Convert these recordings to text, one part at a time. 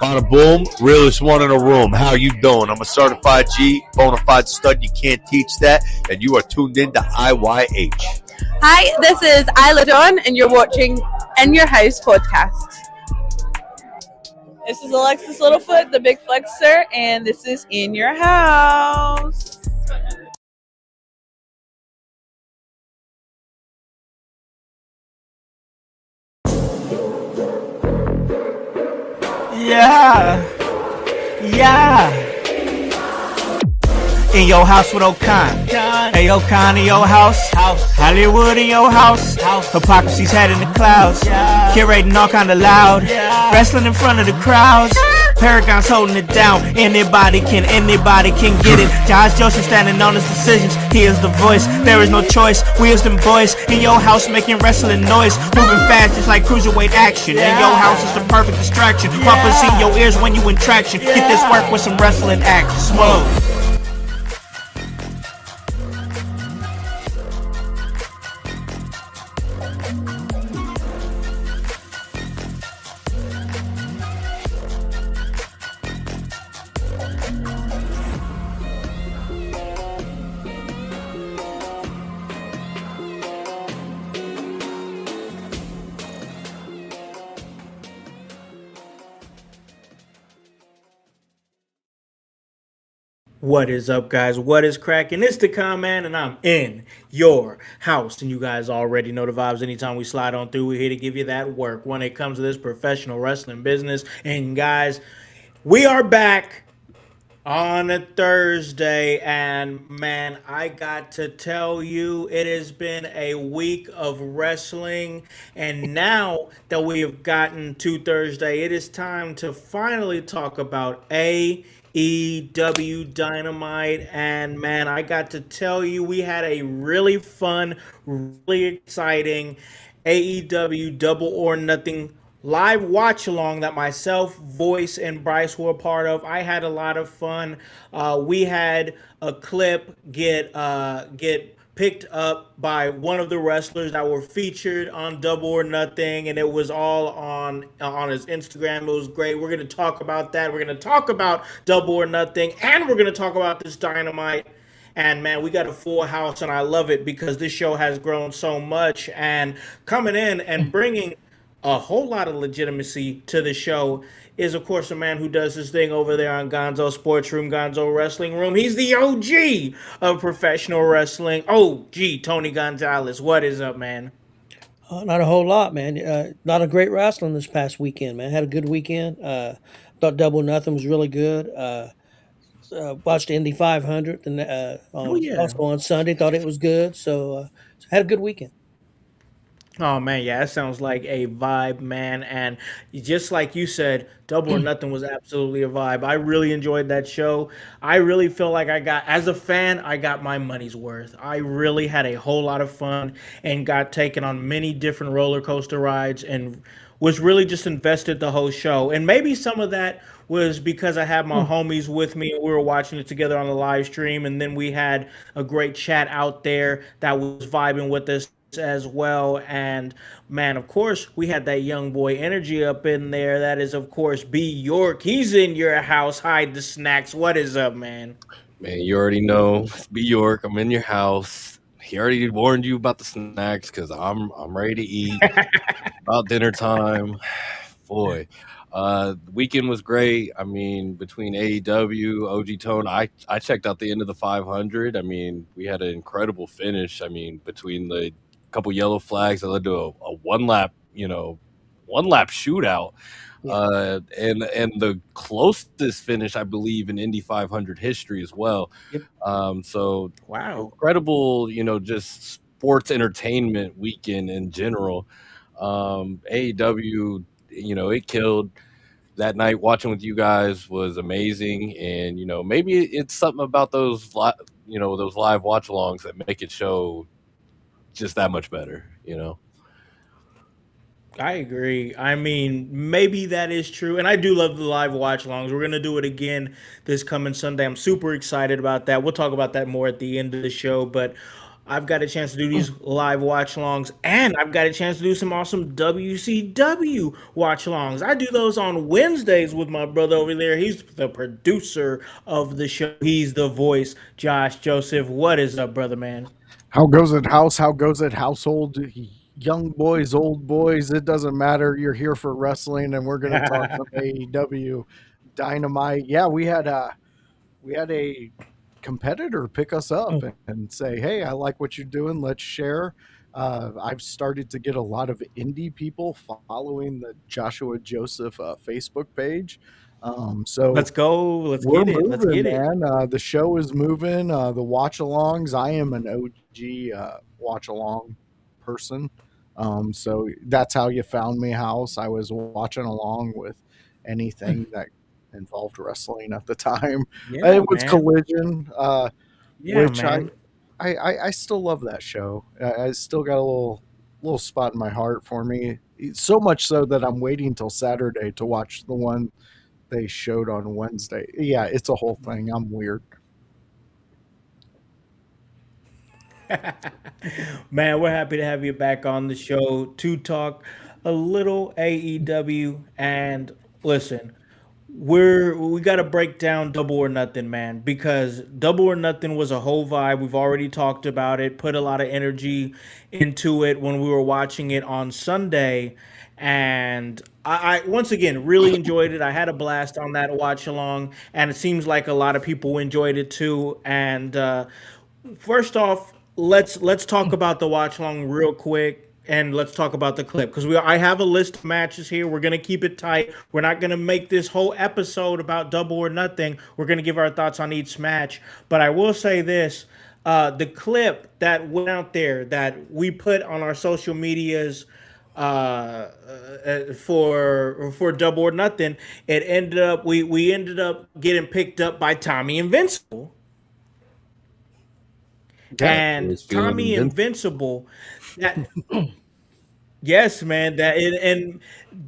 Bada boom, realest one in the room. How you doing? I'm a certified G, bona fide stud. You can't teach that. And you are tuned in to IYH. Hi, this is DoN, and you're watching In Your House podcast. This is Alexis Littlefoot, the Big Flexer, and this is In Your House. Yeah. In your house with O'Con. Hey, O'Con in your house. Hollywood in your house. Hypocrisy's head in the clouds. Curating all kind of loud. Wrestling in front of the crowds. Paragon's holding it down. Anybody can get it. Josh Joseph standing on his decisions. He is the voice. There is no choice. We as them boys in your house making wrestling noise. Moving fast just like cruiserweight action. In your house is the perfect distraction. Poppers in your ears when you in traction. Get this work with some wrestling action. Smoke. What is up, guys? What is cracking? It's the man, and I'm in your house. And you guys already know the vibes. Anytime we slide on through, we're here to give you that work when it comes to this professional wrestling business. And guys, we are back on a Thursday. And man, I got to tell you, it has been a week of wrestling. And now that we have gotten to Thursday, it is time to finally talk about AEW Dynamite. And man, I got to tell you, we had a really fun, really exciting AEW Double or Nothing live watch along that myself, Voice, and Bryce were a part of. I had a lot of fun. We had a clip get picked up by one of the wrestlers that were featured on Double or Nothing, and it was all on his Instagram. It was great. We're going to talk about that. We're going to talk about Double or Nothing, and we're going to talk about this Dynamite. And man, we got a full house, and I love it because this show has grown so much. And coming in and bringing a whole lot of legitimacy to the show is, of course, a man who does his thing over there on Gonzo Sports Room, Gonzo Wrestling Room. He's the OG of professional wrestling. OG Tony Gonzalez. What is up, man? Not a whole lot, man. Not a great wrestling this past weekend, man. Had a good weekend. Thought Double or Nothing was really good. Watched Indy 500 and also on Sunday. Thought it was good. So had a good weekend. Oh man, yeah, that sounds like a vibe, man. And just like you said, Double or Nothing was absolutely a vibe. I really enjoyed that show. I really feel like as a fan, I got my money's worth. I really had a whole lot of fun and got taken on many different roller coaster rides and was really just invested the whole show. And maybe some of that was because I had my homies with me and we were watching it together on the live stream. And then we had a great chat out there that was vibing with us as well. And man, of course, we had that young boy energy up in there. That is, of course, B York. He's in your house. Hide the snacks. What is up, man? Man, you already know. It's B York. I'm in your house. He already warned you about the snacks because I'm ready to eat. About dinner time. Boy. The weekend was great. I mean, between AEW, OG Tone, I checked out the end of the 500. I mean, we had an incredible finish. I mean, between the couple yellow flags that led to a one lap shootout. Yeah. And the closest finish, I believe, in Indy 500 history as well. Yep. So wow, incredible, just sports entertainment weekend in general. AEW, it killed. That night watching with you guys was amazing, and maybe it's something about those live watch-alongs that make it show just that much better. I agree. I mean, maybe that is true. And I do love the live watch alongs. We're going to do it again this coming Sunday. I'm super excited about that. We'll talk about that more at the end of the show. But I've got a chance to do these live watch longs, and I've got a chance to do some awesome WCW watch longs. I do those on Wednesdays with my brother over there. He's the producer of the show. He's the voice, Josh Joseph. What is up, brother man? How goes it, house? How goes it, household? Young boys, old boys, it doesn't matter. You're here for wrestling, and we're going to talk some AEW Dynamite. Yeah, we had a competitor pick us up and say, "Hey, I like what you're doing. Let's share." I've started to get a lot of indie people following the Joshua Joseph Facebook page. So Let's go. Let's we're get it. Let's moving, get it. man. The show is moving. The watch alongs. I am an OG watch along person. So that's how you found me, House. I was watching along with anything that involved wrestling at the time. Yeah, It was man. Collision, Yeah, which man. I still love that show. I still got a little spot in my heart for me. So much so that I'm waiting till Saturday to watch the one they showed on Wednesday. Yeah, it's a whole thing. I'm weird. Man, we're happy to have you back on the show to talk a little AEW. And listen, we got to break down Double or Nothing, man, because Double or Nothing was a whole vibe. We've already talked about it, put a lot of energy into it when we were watching it on Sunday. And I once again really enjoyed it. I had a blast on that watch along, and it seems like a lot of people enjoyed it too. And first off, let's talk about the watch long real quick, and let's talk about the clip because I have a list of matches here. We're gonna keep it tight. We're not gonna make this whole episode about Double or Nothing. We're gonna give our thoughts on each match. But I will say this: the clip that went out there that we put on our social medias for Double or Nothing, it ended up we ended up getting picked up by Tommy Invincible. Yeah, And Was feeling Tommy Invincible, that yes, man, and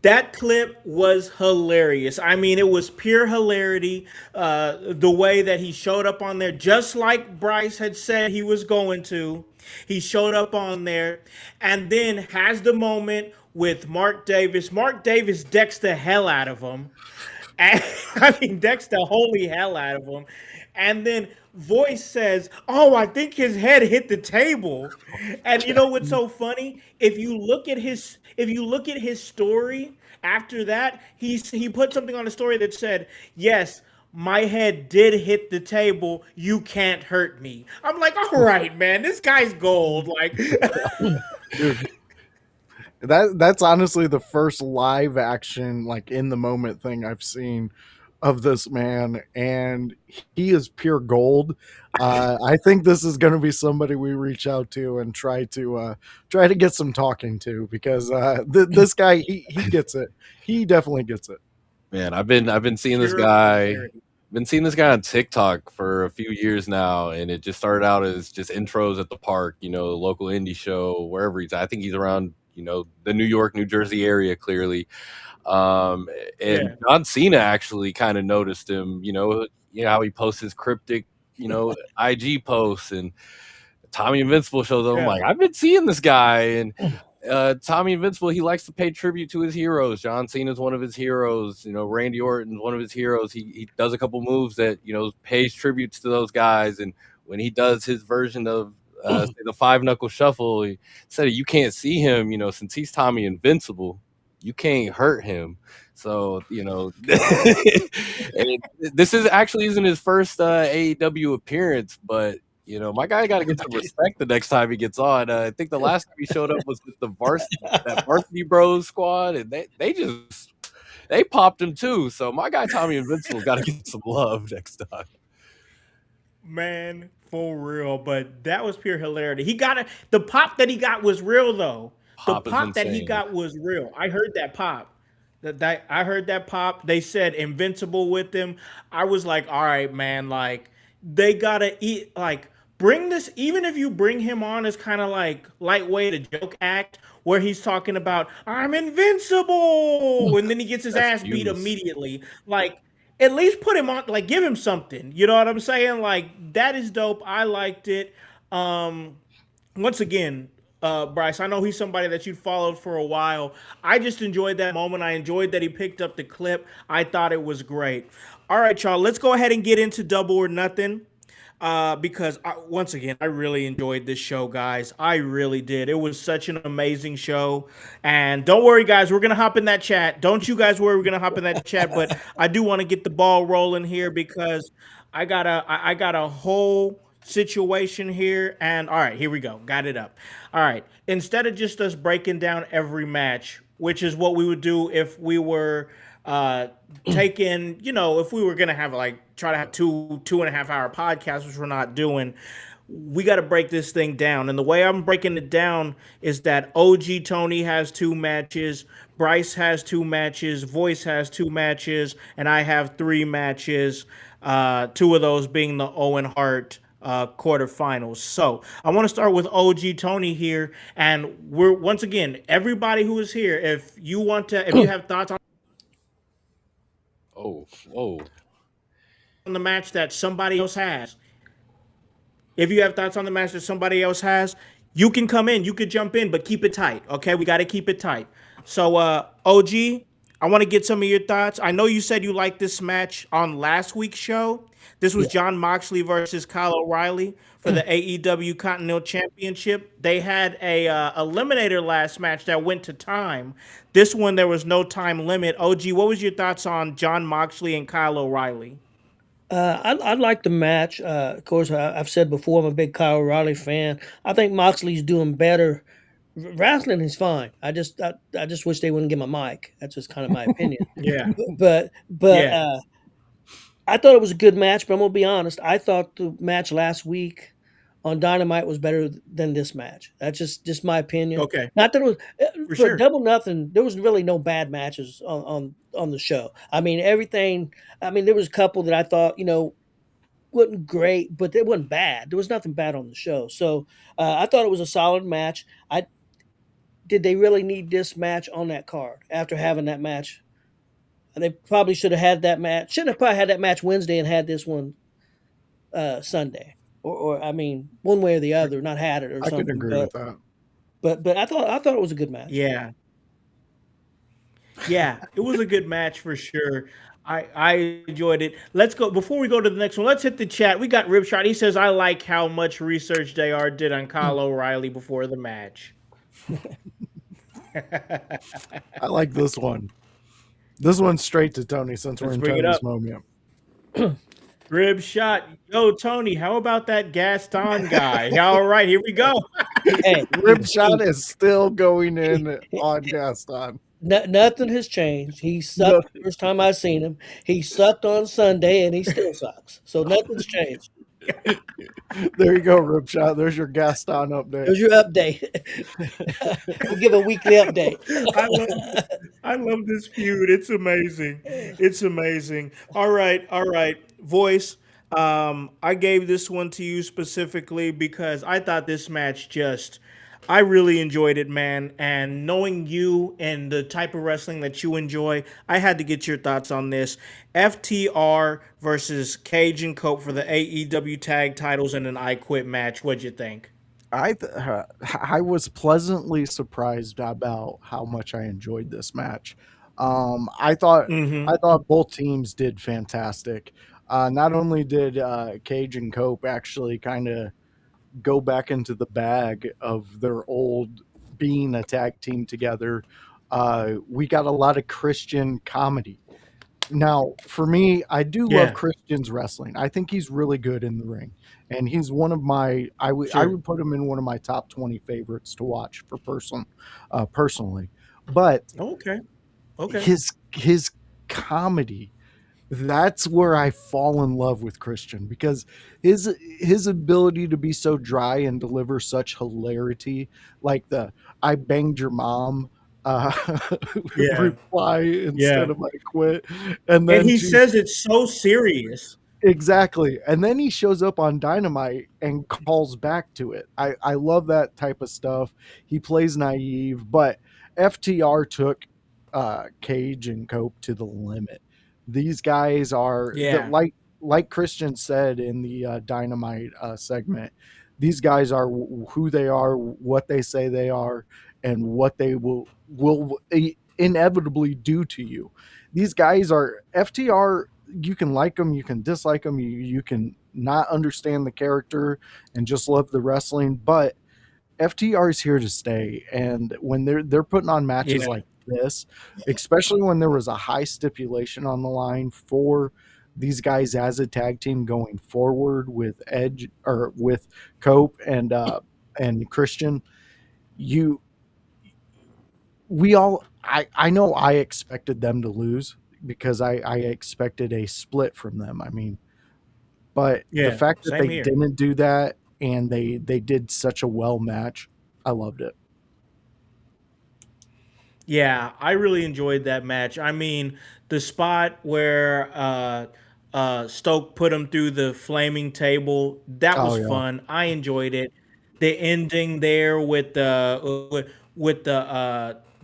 that clip was hilarious. I mean, it was pure hilarity. The way that he showed up on there, just like Bryce had said he was going to. He showed up on there, and then has the moment with Mark Davis. Mark Davis decks the hell out of him. And, I mean, decks the holy hell out of him. And then Voice says, "Oh, I think his head hit the table." And you know what's so funny? If you look at his story after that, he put something on the story that said, "Yes, my head did hit the table. You can't hurt me." I'm like, all right, man, this guy's gold. Like, dude. That's honestly the first live action, like in the moment thing I've seen of this man, and he is pure gold. I think this is going to be somebody we reach out to and try to get some talking to because this guy he gets it. He definitely gets it. Man, I've been seeing this pure guy. hilarity. Been seeing this guy on TikTok for a few years now, and it just started out as just intros at the park, local indie show, wherever he's at. I think he's around, the New York, New Jersey area, clearly. And Yeah. John Cena actually kind of noticed him, how he posts his cryptic, IG posts, and Tommy Invincible shows up. I'm Yeah. like, I've been seeing this guy, and Tommy Invincible, he likes to pay tribute to his heroes. John Cena's one of his heroes. Randy Orton's one of his heroes. He does a couple moves that pays tributes to those guys. And when he does his version of say the five knuckle shuffle, he said you can't see him. Since he's Tommy Invincible, you can't hurt him. So and this isn't his first AEW appearance, but. My guy got to get some respect the next time he gets on. I think the last time he showed up was with the Varsity Bros squad, and they popped him too. So my guy Tommy Invincible got to get some love next time. Man, for real. But that was pure hilarity. The pop that he got was real though. Pop The is pop that he insane. got was real. I heard that pop. I heard that pop. They said Invincible with him. I was like, all right, man, like they gotta eat bring this, even if you bring him on as kind of like lightweight a joke act where he's talking about I'm invincible and then he gets his That's ass beat huge. immediately. Like at least put him on, like give him something. You know what I'm saying? Like that is dope. I liked it. once again, Bryce, I know he's somebody that you'd followed for a while. I just enjoyed that moment. I enjoyed that he picked up the clip. I thought it was great. All right, y'all, let's go ahead and get into Double or Nothing. Because once again, I really enjoyed this show, guys. I really did. It was such an amazing show. And don't worry, guys, we're going to hop in that chat. Don't you guys worry, we're going to hop in that chat. But I do want to get the ball rolling here because I got a whole situation here. And all right, here we go. Got it up. All right. Instead of just us breaking down every match, which is what we would do if we were taking, if we were gonna have try to have 2.5 hour podcasts, which we're not doing, we got to break this thing down. And the way I'm breaking it down is that OG Tony has 2 matches, Bryce has 2 matches, Voice has 2 matches, and I have 3 matches. 2 of those being the Owen Hart quarterfinals. So I want to start with OG Tony here, and we're once again everybody who is here. If you have thoughts on Whoa. the match that somebody else has, if you have thoughts on the match that somebody else has, you can come in, you could jump in, but keep it tight. Okay, we got to keep it tight. So OG, I want to get some of your thoughts. I know you said you liked this match on last week's show. This was John Moxley versus Kyle O'Reilly for the AEW Continental Championship. They had a eliminator last match that went to time. This one, there was no time limit. OG, what was your thoughts on John Moxley and Kyle O'Reilly? I like the match. Of course, I've said before, I'm a big Kyle O'Reilly fan. I think Moxley's doing better. Wrestling is fine. I just wish they wouldn't give him a mic. That's just kind of my opinion. Yeah. But Yeah. I thought it was a good match. But I'm gonna be honest. I thought the match last week on Dynamite was better than this match. That's just my opinion. Okay. Not that it was For for sure. Double Nothing. There was really no bad matches on the show. I mean, everything. I mean, there was a couple that I thought wasn't great, but it wasn't bad. There was nothing bad on the show. So I thought it was a solid match. Did they really need this match on that card after having that match? They probably should have had that match. Shouldn't have probably had that match Wednesday and had this one Sunday, or I mean, one way or the other, not had it or I something. can agree with that. But I thought it was a good match. Yeah. Yeah, it was a good match for sure. I enjoyed it. Let's go before we go to the next one. Let's hit the chat. We got Ripshot. He says, "I like how much research JR did on Kyle O'Reilly before the match." I like this one. This one's straight to Tony since Let's we're in bring it Tony's up. moment. Rib shot. Yo, Tony, how about that Gaston guy? All right, here we go. Hey, Ripshot is still going in on Gaston. nothing has changed. He sucked the first time I seen him. He sucked on Sunday, and he still sucks. So nothing's changed. There you go, Ripshot. There's your Gaston update. There's your update. We'll give a weekly update. I love this feud. It's amazing. It's amazing. All right. Voice. I gave this one to you specifically because I thought this match I really enjoyed it, man. And knowing you and the type of wrestling that you enjoy, I had to get your thoughts on this. FTR versus Cage and Cope for the AEW tag titles in an I Quit match. What'd you think? I was pleasantly surprised about how much I enjoyed this match. I thought both teams did fantastic. Not only did Cage and Cope actually kind of go back into the bag of their old being a tag team together, we got a lot of Christian comedy. Now, for me, I do love Christian's wrestling. I think he's really good in the ring, and he's one of my. I would put him in one of my top 20 favorites to watch for personally. But Okay. his comedy, that's where I fall in love with Christian, because his ability to be so dry and deliver such hilarity, like the "I banged your mom" reply instead of "I quit," and he says it's so serious. Exactly. And then he shows up on Dynamite and calls back to it. I love that type of stuff. He plays naive, but FTR took Cage and Cope to the limit. These guys are like Christian said in the Dynamite segment. These guys are who they are, what they say they are, and what they will inevitably do to you. These guys are FTR. You can like them, you can dislike them, you can not understand the character and just love the wrestling, but FTR is here to stay. And when they're putting on matches Yeah. like this, especially when there was a high stipulation on the line for these guys as a tag team going forward with Edge or with Cope and Christian, you we all I know I expected them to lose because I expected a split from them. I mean, but the Yeah. fact that Same they here. didn't do that and they did such a well match, I loved it. Yeah, I really enjoyed that match. I mean, the spot where Stoke put him through the flaming table, that Oh was yeah. fun. I enjoyed it. The ending there with the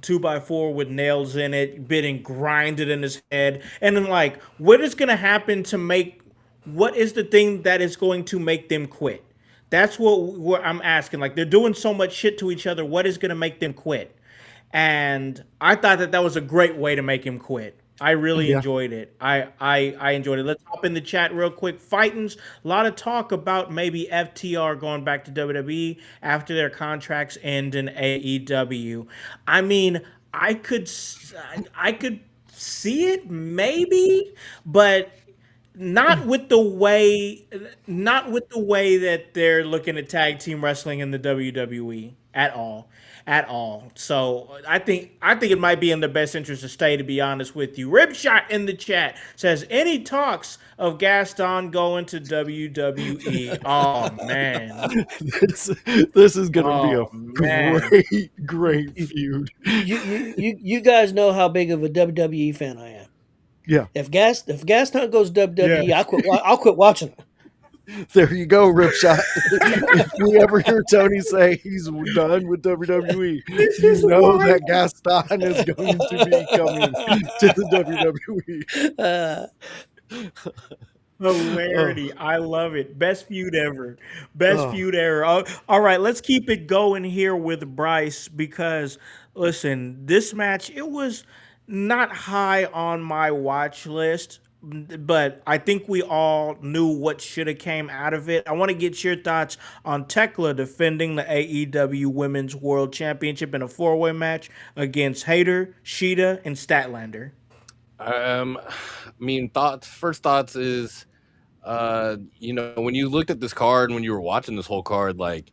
2x4 with nails in it, getting grinded in his head, and then like, what is gonna happen to make? What is the thing that is going to make them quit? That's what I'm asking. Like, they're doing so much shit to each other. What is gonna make them quit? And I thought that that was a great way to make him quit. I really Yeah. enjoyed it. I enjoyed it. Let's hop in the chat real quick. Fightins, a lot of talk about maybe FTR going back to WWE after their contracts end in AEW. I mean, I could see it maybe, but not with the way that they're looking at tag team wrestling in the WWE at all. So I think it might be in the best interest to stay, to be honest with you. Ripshot in the chat says, any talks of Gaston going to WWE? Oh man. This is gonna be a Oh man. great feud. You guys know how big of a WWE fan I am. Yeah, If Gaston goes WWE, Yeah. I'll quit watching. there you go, Ripshot. If we ever hear Tony say he's done with WWE, This you is know why. that Gaston is going to be coming to the WWE. Oh, Hilarity. I love it. Best feud ever. Best oh. feud ever. All right, let's keep it going here with Bryce because, listen, this match, it was not high on my watch list, but I think we all knew what should have came out of it. I want to get your thoughts on Tekla defending the AEW Women's World Championship in a four-way match against Hayter, Sheeta, and Statlander. I mean, first thoughts is, when you looked at this card, when you were watching this whole card, like,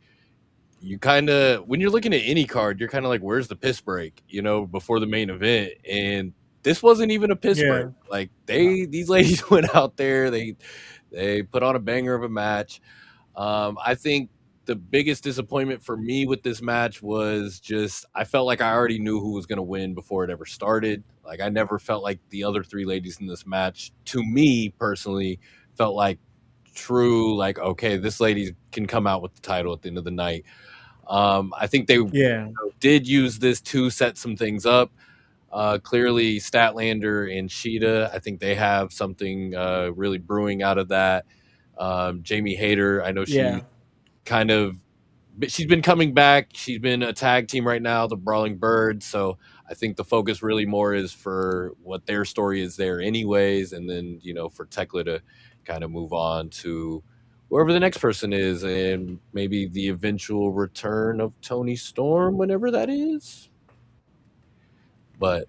you kind of, when you're looking at any card, you're kind of like, where's the piss break, before the main event? And this wasn't even a piss break. Yeah. Like, these ladies went out there, they put on a banger of a match. I think the biggest disappointment for me with this match was just, I felt like I already knew who was going to win before it ever started. Like, I never felt like the other three ladies in this match, to me personally, felt like true, like, okay, this lady can come out with the title at the end of the night. I think they Yeah. did use this to set some things up. Clearly, Statlander and Sheeta, I think they have something really brewing out of that. Jamie Hayter, I know Yeah. she's been coming back. She's been a tag team right now, the Brawling Birds. So I think the focus really more is for what their story is there anyways. And then, for Tekla to kind of move on to whoever the next person is and maybe the eventual return of Tony Storm, whenever that is. But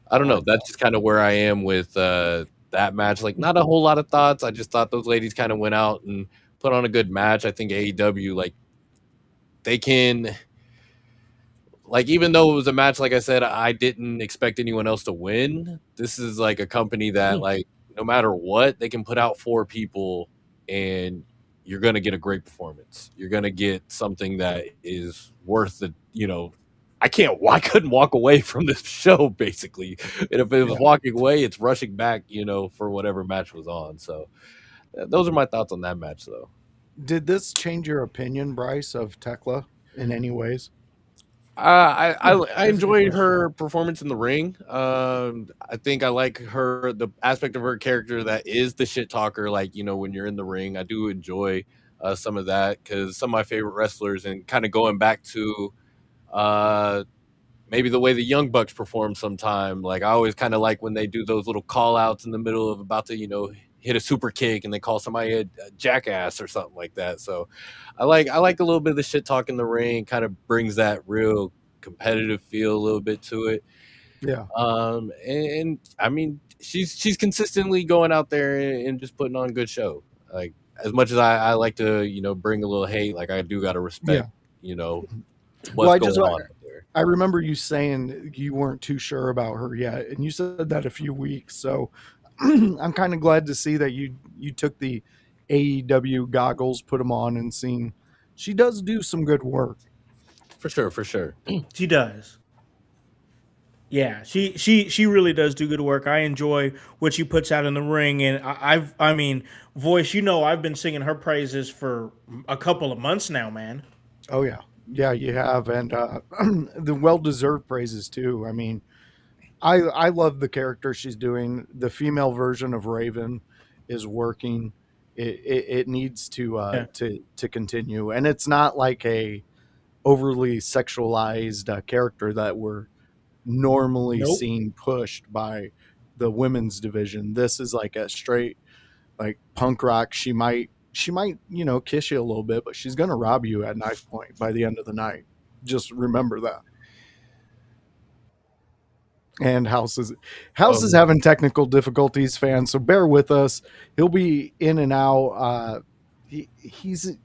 I don't know. That's just kind of where I am with that match. Like, not a whole lot of thoughts. I just thought those ladies kind of went out and put on a good match. I think AEW, like, they can, like, even though it was a match, like I said, I didn't expect anyone else to win. This is like a company that, like, no matter what, they can put out four people and you're going to get a great performance. You're going to get something that is worth the, I couldn't walk away from this show, basically. And if it was walking away, it's rushing back, for whatever match was on. So those are my thoughts on that match, though. Did this change your opinion, Bryce, of Tekla in any ways? I enjoyed her performance in the ring. I think I like the aspect of her character that is the shit talker. Like, when you're in the ring, I do enjoy some of that, because some of my favorite wrestlers, and kind of going back to uh, maybe the way the Young Bucks perform sometime. Like, I always kind of like when they do those little call outs in the middle of about to, hit a super kick, and they call somebody a jackass or something like that. So I like a little bit of the shit talk in the ring, kind of brings that real competitive feel a little bit to it. Yeah. And I mean, she's consistently going out there and just putting on a good show. Like, as much as I like to, bring a little hate, like, I do got to respect, what's going on out there. I remember you saying you weren't too sure about her yet, and you said that a few weeks. So I'm kind of glad to see that you took the AEW goggles, put them on, and seen she does do some good work. For sure. She does. Yeah, she really does do good work. I enjoy what she puts out in the ring, and I mean, voice. I've been singing her praises for a couple of months now, man. Oh yeah, you have, and the well-deserved praises too. I mean, I love the character she's doing. The female version of Raven is working. It needs to continue, and it's not like a overly sexualized character that we're normally seen pushed by the women's division. This is like a straight, like, punk rock. She might kiss you a little bit, but she's gonna rob you at knife point by the end of the night. Just remember that. And Howse is having technical difficulties, fans, so bear with us. He'll be in and out. His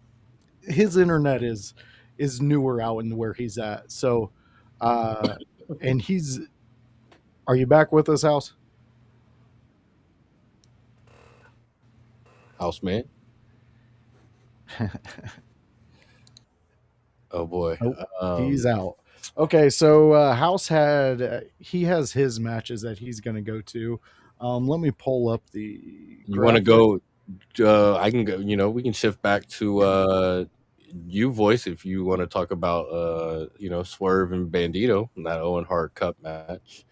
internet is newer out in where he's at. So and are you back with us, Howse? House man. Oh boy. He's out. Okay, so Howse has his matches that he's going to go to. Let me pull up the. You want to go? I can go. We can shift back to you, voice, if you want to talk about Swerve and Bandito in that Owen Cup match.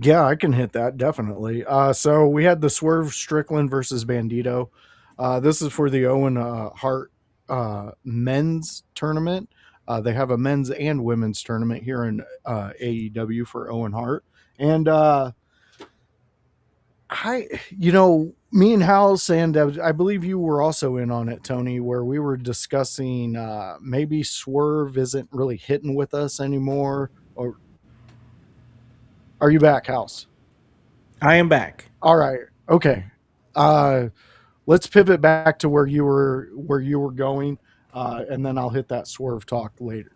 Yeah, I can hit that definitely. So we had the Swerve Strickland versus Bandito. This is for the Owen Hart men's tournament. They have a men's and women's tournament here in AEW for Owen Hart. And me and Howse, and I believe you were also in on it, Tony, where we were discussing maybe Swerve isn't really hitting with us anymore. Or are you back, Howse? I am back. All right. Okay. Let's pivot back to where you were going, and then I'll hit that Swerve talk later.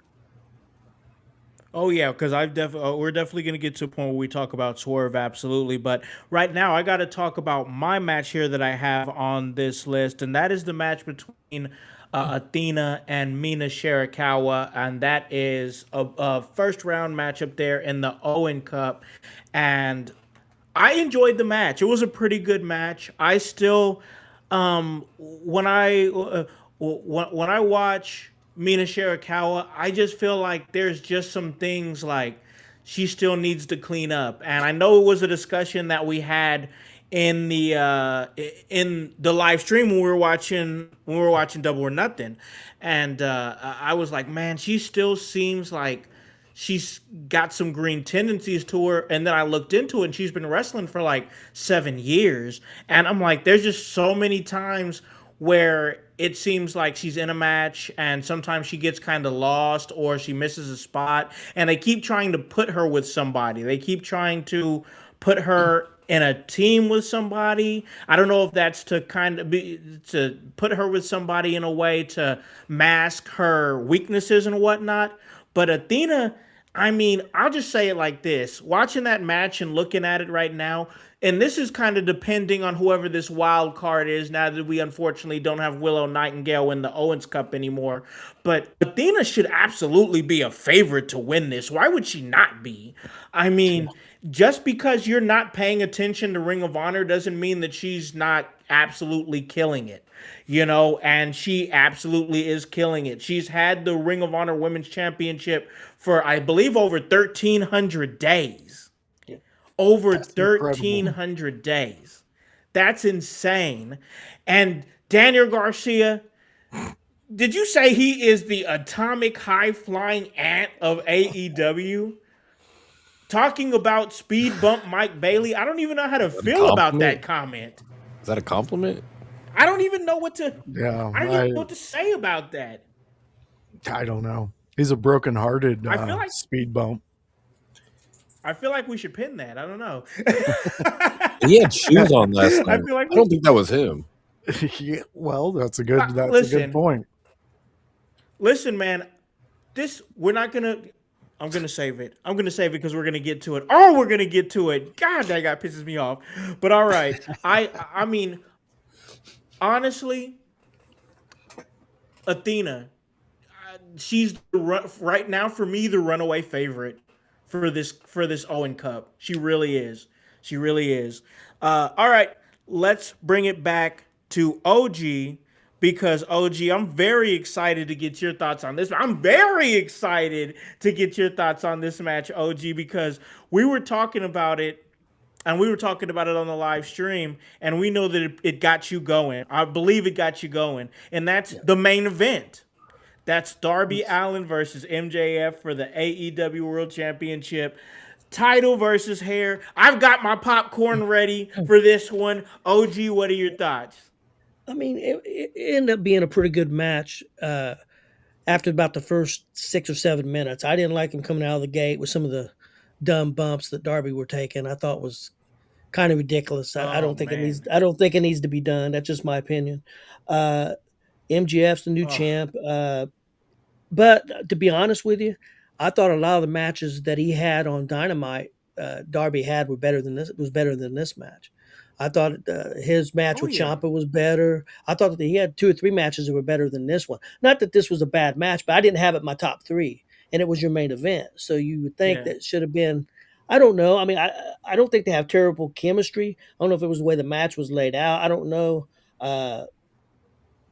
Oh yeah, because we're definitely going to get to a point where we talk about Swerve, absolutely. But right now, I got to talk about my match here that I have on this list, and that is the match between Athena and Mina Shirakawa, and that is a first round matchup there in the Owen Cup, and I enjoyed the match. It was a pretty good match. I still, when I watch Mina Shirakawa, I just feel like there's just some things like she still needs to clean up. And I know it was a discussion that we had in the live stream when we were watching Double or Nothing, and I was like, man, she still seems like she's got some green tendencies to her. And then I looked into it, and she's been wrestling for like 7 years, and I'm like, there's just so many times where it seems like she's in a match and sometimes she gets kind of lost or she misses a spot, and they keep trying to put her with somebody. They keep trying to put her in a team with somebody. I don't know if that's to put her with somebody in a way to mask her weaknesses and whatnot. But Athena, I mean, I'll just say it like this. Watching that match and looking at it right now, and this is kind of depending on whoever this wild card is now that we unfortunately don't have Willow Nightingale in the Owens Cup anymore. But Athena should absolutely be a favorite to win this. Why would she not be? I mean, just because you're not paying attention to Ring of Honor doesn't mean that she's not absolutely killing it. And she absolutely is killing it. She's had the Ring of Honor Women's Championship for, I believe, over 1,300 days. Over 1,300 days. That's insane. And Daniel Garcia, Did you say he is the atomic high flying ant of AEW? Talking about speed bump Mike Bailey, I don't even know how to Is that a feel about that compliment? comment. Is that a compliment? I don't even know what to. Yeah, I don't even know what to say about that. I don't know. He's a broken-hearted I feel like speed bump. we should pin that. I don't know. He had shoes on last I night. feel like I don't think that was him. Yeah, well, that's a good listen. point. Listen, man. We're not gonna. I'm gonna save it. I'm gonna save it because we're gonna get to it. Oh, we're gonna get to it. God, that guy pisses me off. But all right. I mean, honestly, Athena, she's right now for me the runaway favorite for this Owen Cup. She really is. She really is. All right, let's bring it back to OG because OG, I'm very excited to get your thoughts on this. I'm very excited to get your thoughts on this match, OG, because we were talking about it. And we were talking about it on the live stream, and we know that it got you going. I believe it got you going. And that's the main event. That's Darby Allin versus MJF for the AEW World Championship. Title versus hair. I've got my popcorn ready for this one. OG, what are your thoughts? I mean, it ended up being a pretty good match after about the first 6 or 7 minutes. I didn't like him coming out of the gate with some of the dumb bumps that Darby were taking. I thought was kind of ridiculous. I don't think it needs. I don't think it needs to be done. That's just my opinion. MGF's the new champ. But to be honest with you, I thought a lot of the matches that he had on Dynamite, Darby had were better than this. Was better than this match. I thought his match with Ciampa was better. I thought that he had 2 or 3 matches that were better than this one. Not that this was a bad match, but I didn't have it in my top 3, and it was your main event. So you would think that should have been. I don't know. I mean, I don't think they have terrible chemistry. I don't know if it was the way the match was laid out. I don't know. But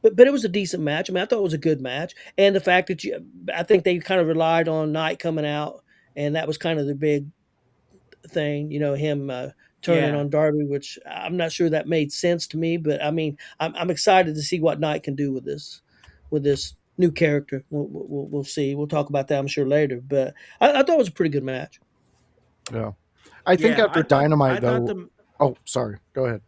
it was a decent match. I mean, I thought it was a good match, and the fact that I think they kind of relied on Knight coming out, and that was kind of the big thing, him turning on Darby, which I'm not sure that made sense to me. But I mean, I'm excited to see what Knight can do with this new character. We'll see. We'll talk about that, I'm sure, later. But I thought it was a pretty good match. Yeah, I think after Dynamite, though. Oh, sorry. Go ahead.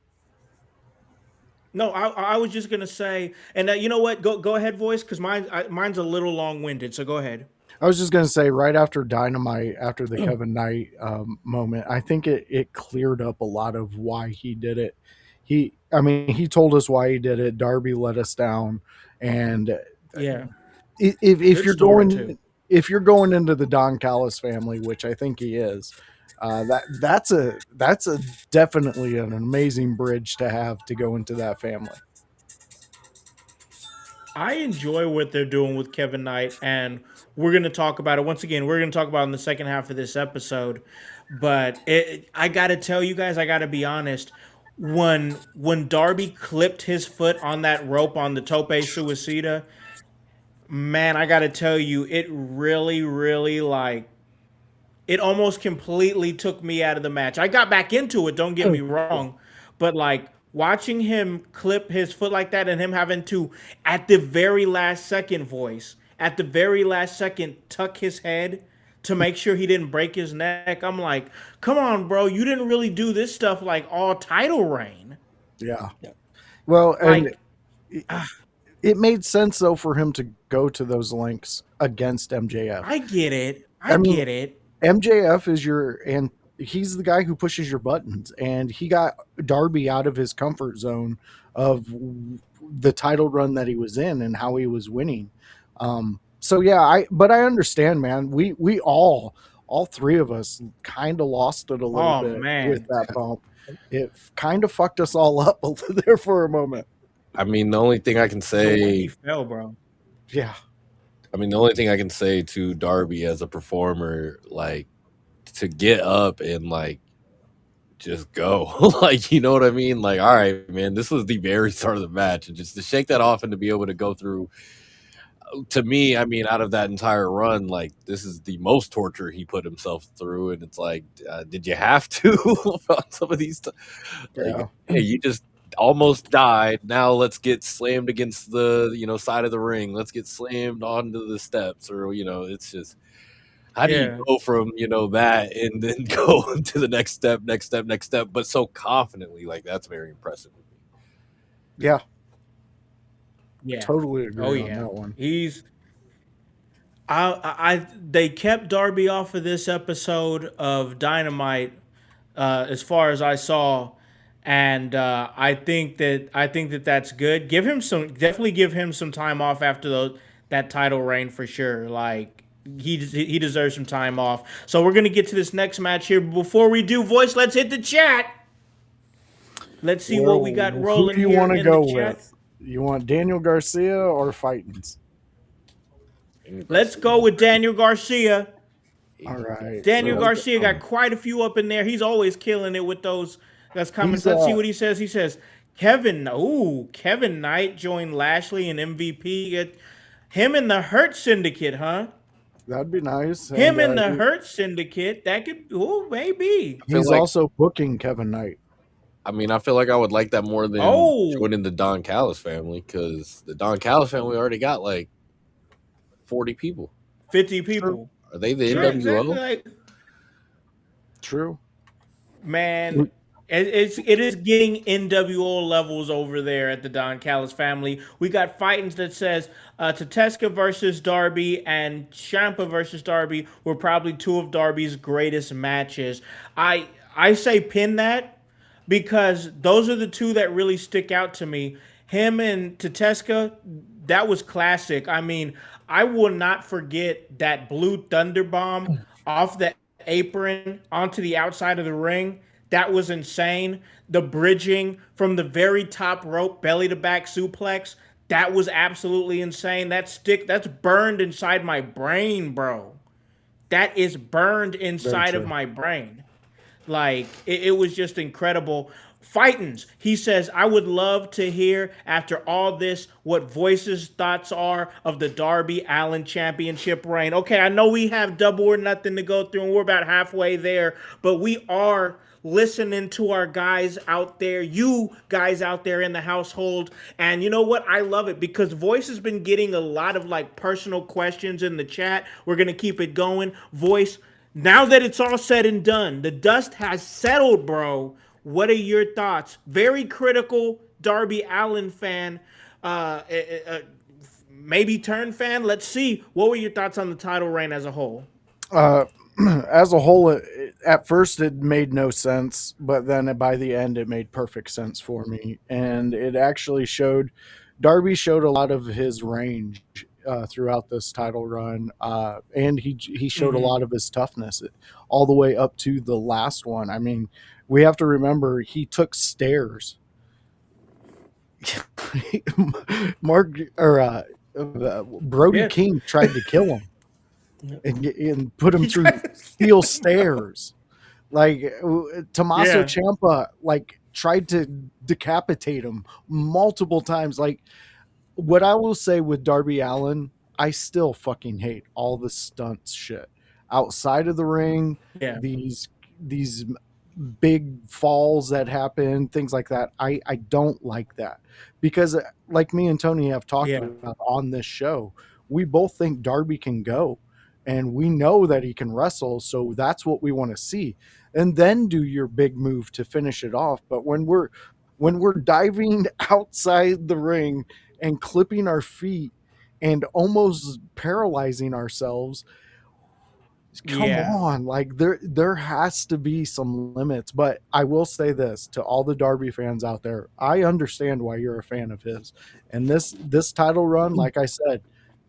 No, I was just gonna say, and you know what? Go ahead, voice, because mine's a little long-winded. So go ahead. I was just gonna say, right after Dynamite, after the Kevin Knight moment, I think it cleared up a lot of why he did it. He told us why he did it. Darby let us down, and if you're going into the Don Callis family, which I think he is. That's a definitely an amazing bridge to have to go into that family. I enjoy what they're doing with Kevin Knight, and we're going to talk about it. Once again, we're going to talk about it in the second half of this episode. But I got to tell you guys, I got to be honest. When Darby clipped his foot on that rope on the Tope Suicida, man, I got to tell you, it really, really it almost completely took me out of the match. I got back into it, don't get me wrong, but watching him clip his foot like that and him having to, at the very last second, tuck his head to make sure he didn't break his neck. I'm like, come on, bro, you didn't really do this stuff all title reign. Yeah. Well, and it made sense though for him to go to those lengths against MJF. I get it. I get it. MJF is and he's the guy who pushes your buttons, and he got Darby out of his comfort zone of the title run that he was in and how he was winning. So yeah, but I understand, man. We all 3 of us kind of lost it a little bit with that bump. It kind of fucked us all up there for a moment. I mean, the only thing I can say, he fell, bro. Yeah. I mean, the only thing I can say to Darby as a performer, to get up and just go, you know what I mean? All right, man, this was the very start of the match, and just to shake that off and to be able to go through. To me, I mean, out of that entire run, this is the most torture he put himself through, and it's did you have to on some of these? Yeah. Hey, you just. almost died. Now let's get slammed against the side of the ring. Let's get slammed onto the steps, or it's just how do you Yeah. go from that and then go to the next step, but so confidently? Like that's very impressive. Yeah, Yeah. totally agree Oh on yeah. that one. They kept Darby off of this episode of Dynamite, as far as I saw, and I think that that's good. Definitely give him some time off after that title reign for sure. Like he deserves some time off. So we're gonna get to this next match here. But before we do, voice, let's hit the chat. Let's see what we got Who rolling do you here want to in the go chat. with? You want Daniel Garcia or Fightins? Let's go with Daniel Garcia. All right. Daniel So Garcia got quite a few up in there. He's always killing it with those comments. he's Let's see what he says. He says, Kevin Knight joined Lashley and MVP. Him and the Hurt Syndicate, huh? that'd be nice. Him and the he- Hurt Syndicate. That could, maybe. he's like- also booking Kevin Knight. I mean, I feel like I would like that more than joining the Don Callis family, because the Don Callis family already got like 40 people. 50 people. Are they the Sure, NWO? exactly, like, True. man, it is getting NWO levels over there at the Don Callis family. We got fightings that says Tateska versus Darby and Ciampa versus Darby were probably two of Darby's greatest matches. I say pin that, because those are the two that really stick out to me. Him and Tateska, that was classic. I mean, I will not forget that blue thunder bomb off the apron onto the outside of the ring. That was insane. The bridging from the very top rope, belly to back suplex, that was absolutely insane. That's burned inside my brain, bro. That is burned inside of my brain. Like, it was just incredible. Fightins, he says, I would love to hear, after all this, what Voice's thoughts are of the Darby Allin championship reign. Okay, I know we have double or nothing to go through, and we're about halfway there, but we are listening to our guys out there, you guys out there in the household. And you know what? I love it, because Voice has been getting a lot of like personal questions in the chat. We're going to keep it going. Voice, now that it's all said and done, the dust has settled, bro. What are your thoughts? Very critical Darby Allin fan, maybe turn fan. Let's see. What were your thoughts on the title reign as a whole? As a whole, at first it made no sense, but then by the end it made perfect sense for me, and it actually Darby showed a lot of his range throughout this title run, and he showed a lot of his toughness all the way up to the last one. I mean, we have to remember he took stairs. Brody King tried to kill him and put him through steel stairs. Like Tommaso Ciampa, like tried to decapitate him multiple times. Like, what I will say with Darby Allin, I still fucking hate all the stunts shit outside of the ring. Yeah. These big falls that happen, things like that. I don't like that, because like me and Tony have talked about on this show, we both think Darby can go, and we know that he can wrestle. So that's what we want to see. And then do your big move to finish it off. But when we're diving outside the ring and clipping our feet and almost paralyzing ourselves, come on, like there has to be some limits. But I will say this to all the Darby fans out there, I understand why you're a fan of his. And this title run, like I said,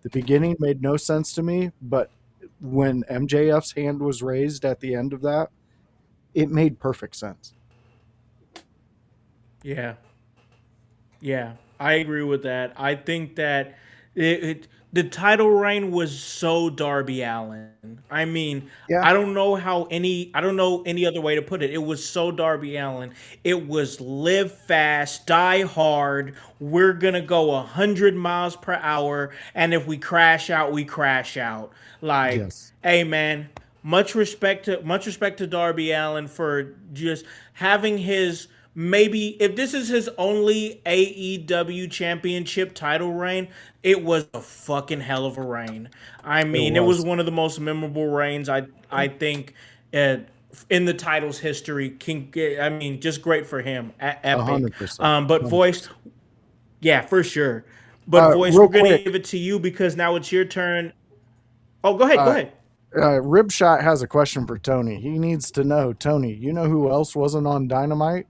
the beginning made no sense to me, but when MJF's hand was raised at the end of that, it made perfect sense. Yeah, I agree with that. I think that the title reign was so Darby Allin. I mean, I don't know any other way to put it. It was so Darby Allin. It was live fast, die hard. We're gonna go 100 miles per hour, and if we crash out, we crash out. Like, hey man, much respect to Darby Allin for just having his maybe if this is his only AEW championship title reign, it was a fucking hell of a reign. I mean, it was was one of the most memorable reigns I think uh, in the title's history. I mean, just great for him. Epic. 100%. But voice, 100%. yeah, for sure. But voice, Real we're gonna quick, give it to you because now it's your turn. Oh, go ahead. Go uh, ahead. Ribshot has a question for Tony. He needs to know, Tony, you know who else wasn't on Dynamite?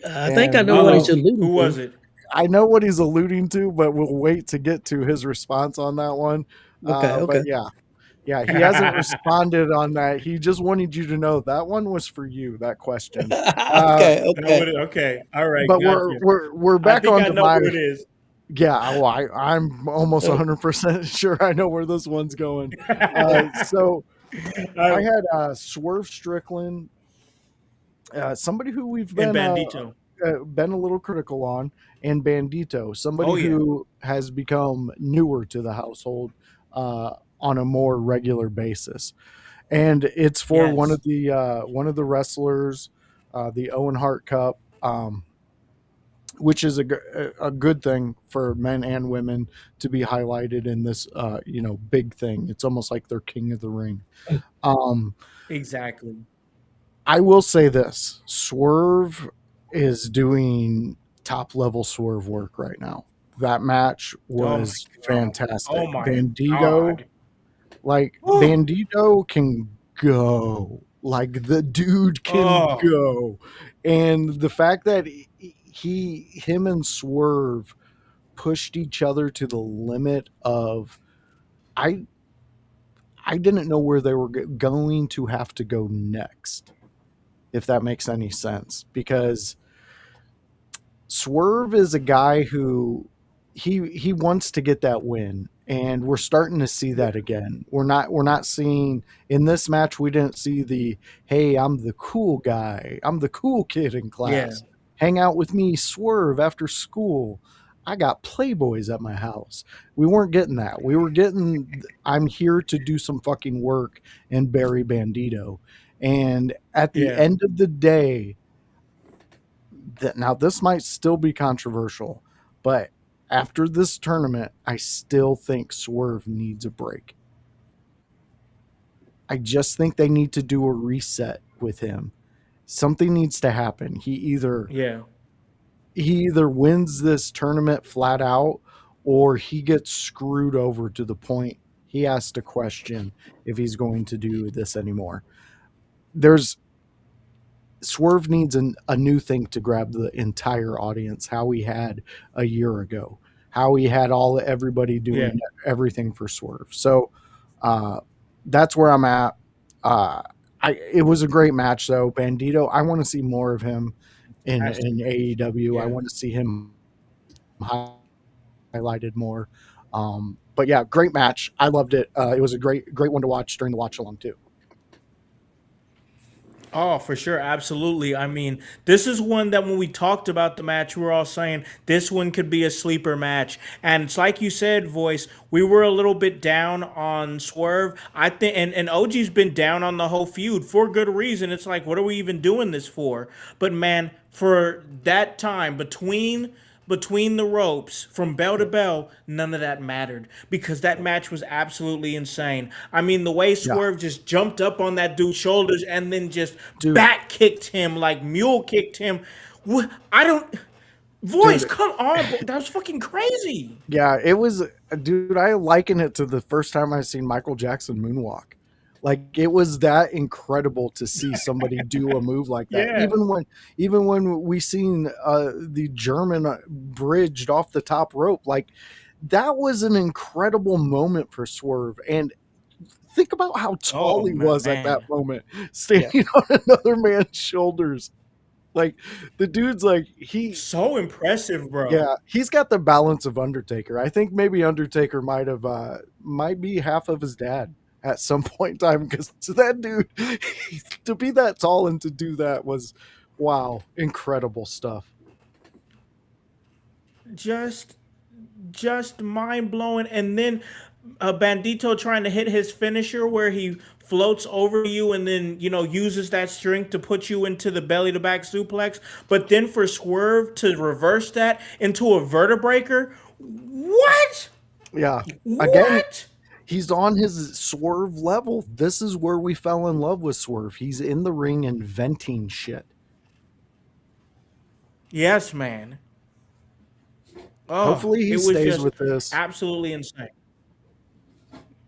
I think I And know we Uh what will. he's oh. alluding Who to. was it? I know what he's alluding to, but we'll wait to get to his response on that one. Okay, But okay. yeah, he hasn't responded on that. He just wanted you to know that one was for you. That question. Uh, Okay, okay. Okay. All right. but Gotcha. we're I back think on I to know my. who it is. Yeah, well, I'm almost Uh, 100% sure I know where this one's going. So I Uh, had Swerve Strickland, somebody who we've and Bandito. been a little critical on, and Bandito, somebody Oh yeah. who has become newer to the household on a more regular basis, and it's for Yes. one of the wrestlers, the Owen Cup. Which is a good thing for men and women to be highlighted in this big thing. It's almost like they're king of the ring. Um, Exactly. I will say this: Swerve is doing top level Swerve work right now. That match Oh my was god. Oh fantastic. my god. Oh. Bandito can go. Like the dude can Oh. go. And the fact that him and Swerve pushed each other to the limit of I I didn't know where they were going to have to go next, if that makes any sense, because Swerve is a guy who he wants to get that win, and we're starting to see that again. We're not seeing in this match. We didn't see the hey, I'm the cool guy, I'm the cool kid in Yeah. class. Hang out with me, Swerve, after school. I got Playboys at my house. We weren't getting that. We were getting I'm here to do some fucking work and bury Bandito. And at the Yeah. end of the day, that now this might still be controversial, but after this tournament, I still think Swerve needs a break. I just think they need to do a reset with him. Something needs to happen. Yeah. He either wins this tournament flat out or he gets screwed over to the point he has to question if he's going to do this anymore. There's Swerve needs a new thing to grab the entire audience, how he had a year ago, how he had everybody Yeah. doing everything for Swerve. So uh, that's where I'm at. Uh, it was a great match though. Bandito, I want to see more of him in AEW. I Yeah. want to see him highlighted more. But yeah, great match. I loved it. It was a great one to watch during the watch along too. Oh, for sure, absolutely. I mean, this is one that when we talked about the match, we were all saying this one could be a sleeper match. And it's like you said, voice, we were a little bit down on Swerve. I think and OG's been down on the whole feud for good reason. It's like, what are we even doing this for? But man, for that time between the ropes from bell to bell, none of that mattered because that match was absolutely insane. I mean, the way Yeah, Swerve just jumped up on that dude's shoulders and then just dude, back kicked him, like mule kicked him. I don't. Voice, dude. come on. That was fucking crazy. Yeah, it was, dude. I liken it to the first time I seen Michael Jackson moonwalk. Like it was that incredible to see somebody do a move like that. Yeah. Even when we seen the German bridged off the top rope, like that was an incredible moment for Swerve. And think about how tall Oh, he was at that man. moment, Yeah. standing on another man's shoulders. Like the dude's like So impressive, bro. yeah, he's got the balance of Undertaker. I think maybe Undertaker might be half of his dad at some point in time because that dude to be that tall and to do that was wow, incredible stuff. Just mind blowing. And then Bandito trying to hit his finisher where he floats over you and then, uses that strength to put you into the belly to back suplex. But then for Swerve to reverse that into a vertebraker, what? Yeah. Again, What? he's on his Swerve level. This is where we fell in love with Swerve. He's in the ring inventing shit. Yes, man. Oh, Hopefully he it was stays just with this. absolutely insane.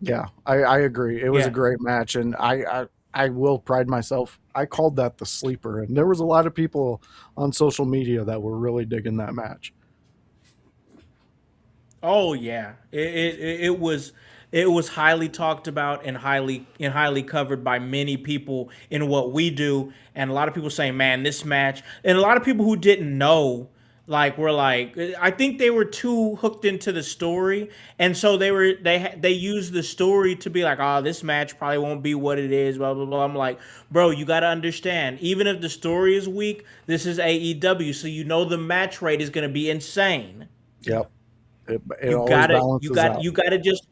Yeah, I agree. It was Yeah. a great match, and I will pride myself. I called that the sleeper, and there was a lot of people on social media that were really digging that match. Oh yeah, it was highly talked about and highly covered by many people in what we do, and a lot of people saying, "Man, this match," and a lot of people who didn't know, were like, I think they were too hooked into the story, and so they used the story to be like, "Oh, this match probably won't be what it is." Blah blah blah. I'm like, bro, you got to understand, even if the story is weak, this is AEW, so the match rate is going to be insane. Yep, it always balances out. You gotta just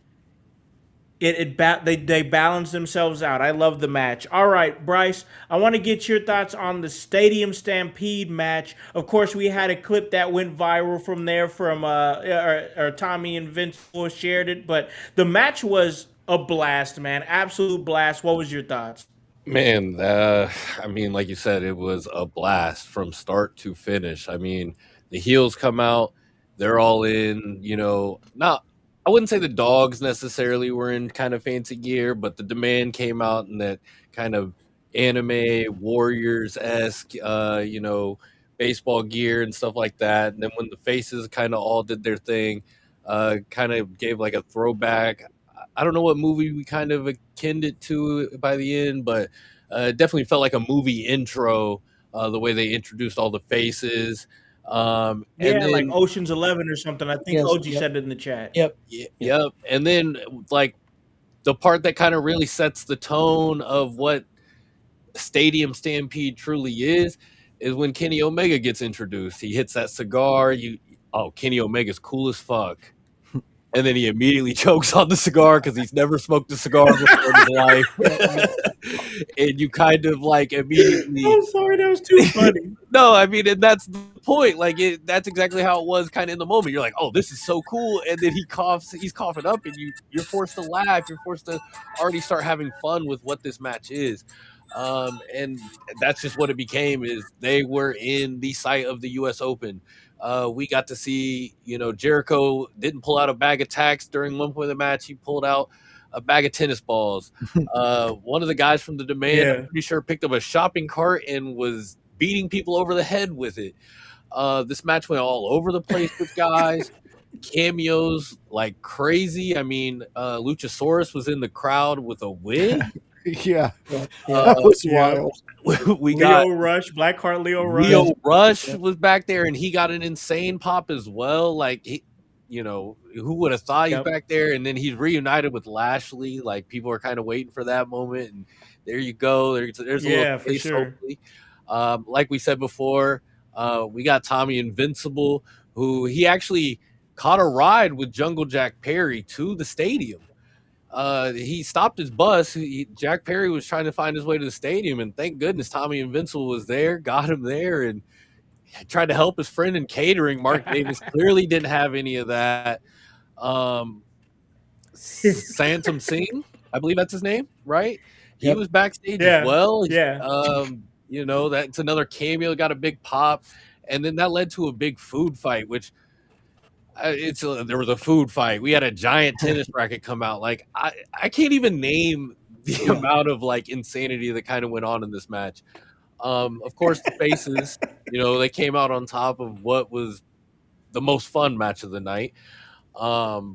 they balance themselves out. I love the match. All right, Bryce, I want to get your thoughts on the Stadium Stampede match. Of course, we had a clip that went viral from there from or Tommy and Vince shared it, but the match was a blast, man. Absolute blast. What was your thoughts? Man, I mean, like you said, it was a blast from start to finish. I mean, the heels come out, they're all in, not, I wouldn't say the dogs necessarily were in kind of fancy gear, but the demand came out in that kind of anime warriors esque, baseball gear and stuff like that. And then when the faces kind of all did their thing, kind of gave like a throwback. I don't know what movie we kind of akined it to by the end, but it definitely felt like a movie intro, the way they introduced all the faces. And Yeah, like then, Ocean's 11 or something. I think Yes, OG yep. said it in the chat. Yep. yep. And then, like, the part that kind of really sets the tone of what Stadium Stampede truly is when Kenny Omega gets introduced. He hits that cigar. Kenny Omega's cool as fuck. And then he immediately chokes on the cigar because he's never smoked a cigar before in his life. And you kind of like immediately. I'm sorry, that was too funny. No, I mean, and that's the point. Like, that's exactly how it was kind of in the moment. You're like, oh, this is so cool. And then he's coughing up, and you're forced to laugh. You're forced to already start having fun with what this match is. And that's just what it became, is they were in the site of the US Open. We got to see, Jericho didn't pull out a bag of tacks during one point of the match. He pulled out a bag of tennis balls. One of the guys from the Demand, I'm pretty sure, picked up a shopping cart and was beating people over the head with it. This match went all over the place with guys. Cameos like crazy. I mean, Luchasaurus was in the crowd with a wig. Yeah, that was wild. We got Leo Rush, Blackheart Leo Rush. Leo Rush was back there, and he got an insane pop as well. Like, who would have thought he's back there? And then he's reunited with Lashley. Like, people are kind of waiting for that moment, and there you go. There's a little for sure. Like we said before, we got Tommy Invincible, who he actually caught a ride with Jungle Jack Perry to the stadium. He stopped his bus. Jack Perry was trying to find his way to the stadium, and thank goodness Tommy Invincible was there, got him there, and tried to help his friend in catering. Mark Davis clearly didn't have any of that. Santam Singh, I believe that's his name, right? He was backstage as well. Yeah. That's another cameo, got a big pop, and then that led to a big food fight, which there was a food fight. We had a giant tennis racket come out. Like, I can't even name the amount of like insanity that kind of went on in this match. Of course, the faces, they came out on top of what was the most fun match of the night. But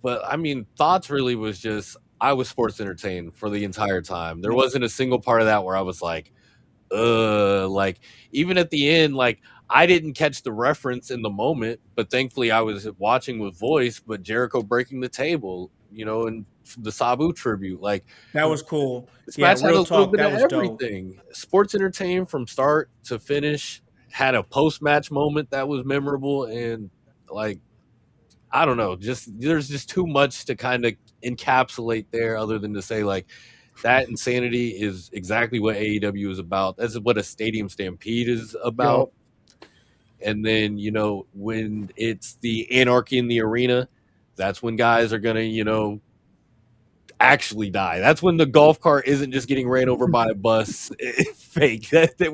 I mean, thoughts really was just, I was sports entertained for the entire time. There wasn't a single part of that where I was like, like, even at the end, like, I didn't catch the reference in the moment, but thankfully I was watching with voice. But Jericho breaking the table, and the Sabu tribute, like, that was cool. This match had a little bit of everything. Dope. Sports entertained from start to finish. Had a post-match moment that was memorable, and like, I don't know. There's just too much to kind of encapsulate there, other than to say like that insanity is exactly what AEW is about. That's what a stadium stampede is about. And then, when it's the anarchy in the arena, that's when guys are gonna, actually die. That's when the golf cart isn't just getting ran over by a bus fake. That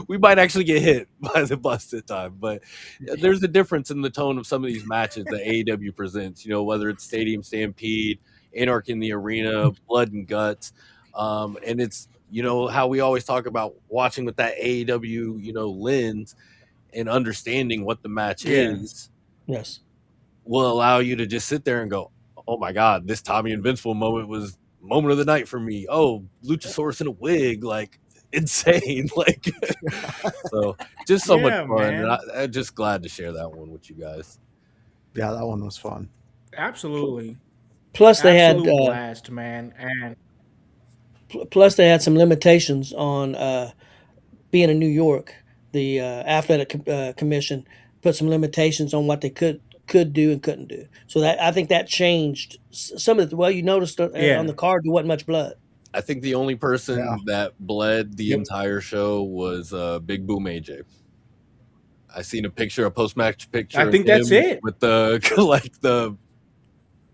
we might actually get hit by the bus at time. But there's a difference in the tone of some of these matches that AEW presents, whether it's stadium stampede, anarchy in the arena, blood and guts. And it's, how we always talk about watching with that AEW, lens and understanding what the match is. Yes. Will allow you to just sit there and go, oh my God, this Tommy Invincible moment was moment of the night for me. Oh, Luchasaurus in a wig, like insane. Like, so just so much fun. And I'm just glad to share that one with you guys. Yeah, that one was fun. Absolutely. Plus they had blast, man. And plus they had some limitations on being in New York. The athletic commission put some limitations on what they could do and couldn't do. So that I think that changed some of the. Well, you noticed on the card there wasn't much blood. I think the only person that bled the entire show was Big Boom AJ. I seen a post-match picture. I think that's it with the the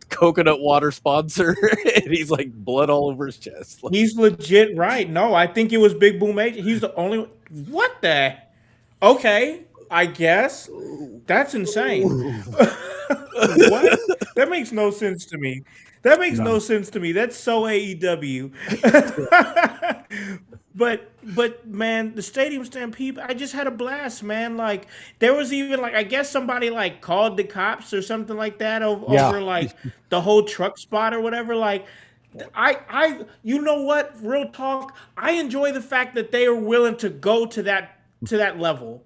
coconut water sponsor, and he's like blood all over his chest. He's legit right. No, I think it was Big Boom AJ. He's the only. What the? Okay. I guess that's insane. What? That makes no sense to me. No sense to me. That's so AEW. But man, the stadium stampede, I just had a blast, man. Like there was even I guess somebody called the cops or something like that over the whole truck spot or whatever. Like I you know what? Real talk. I enjoy the fact that they are willing to go to that level.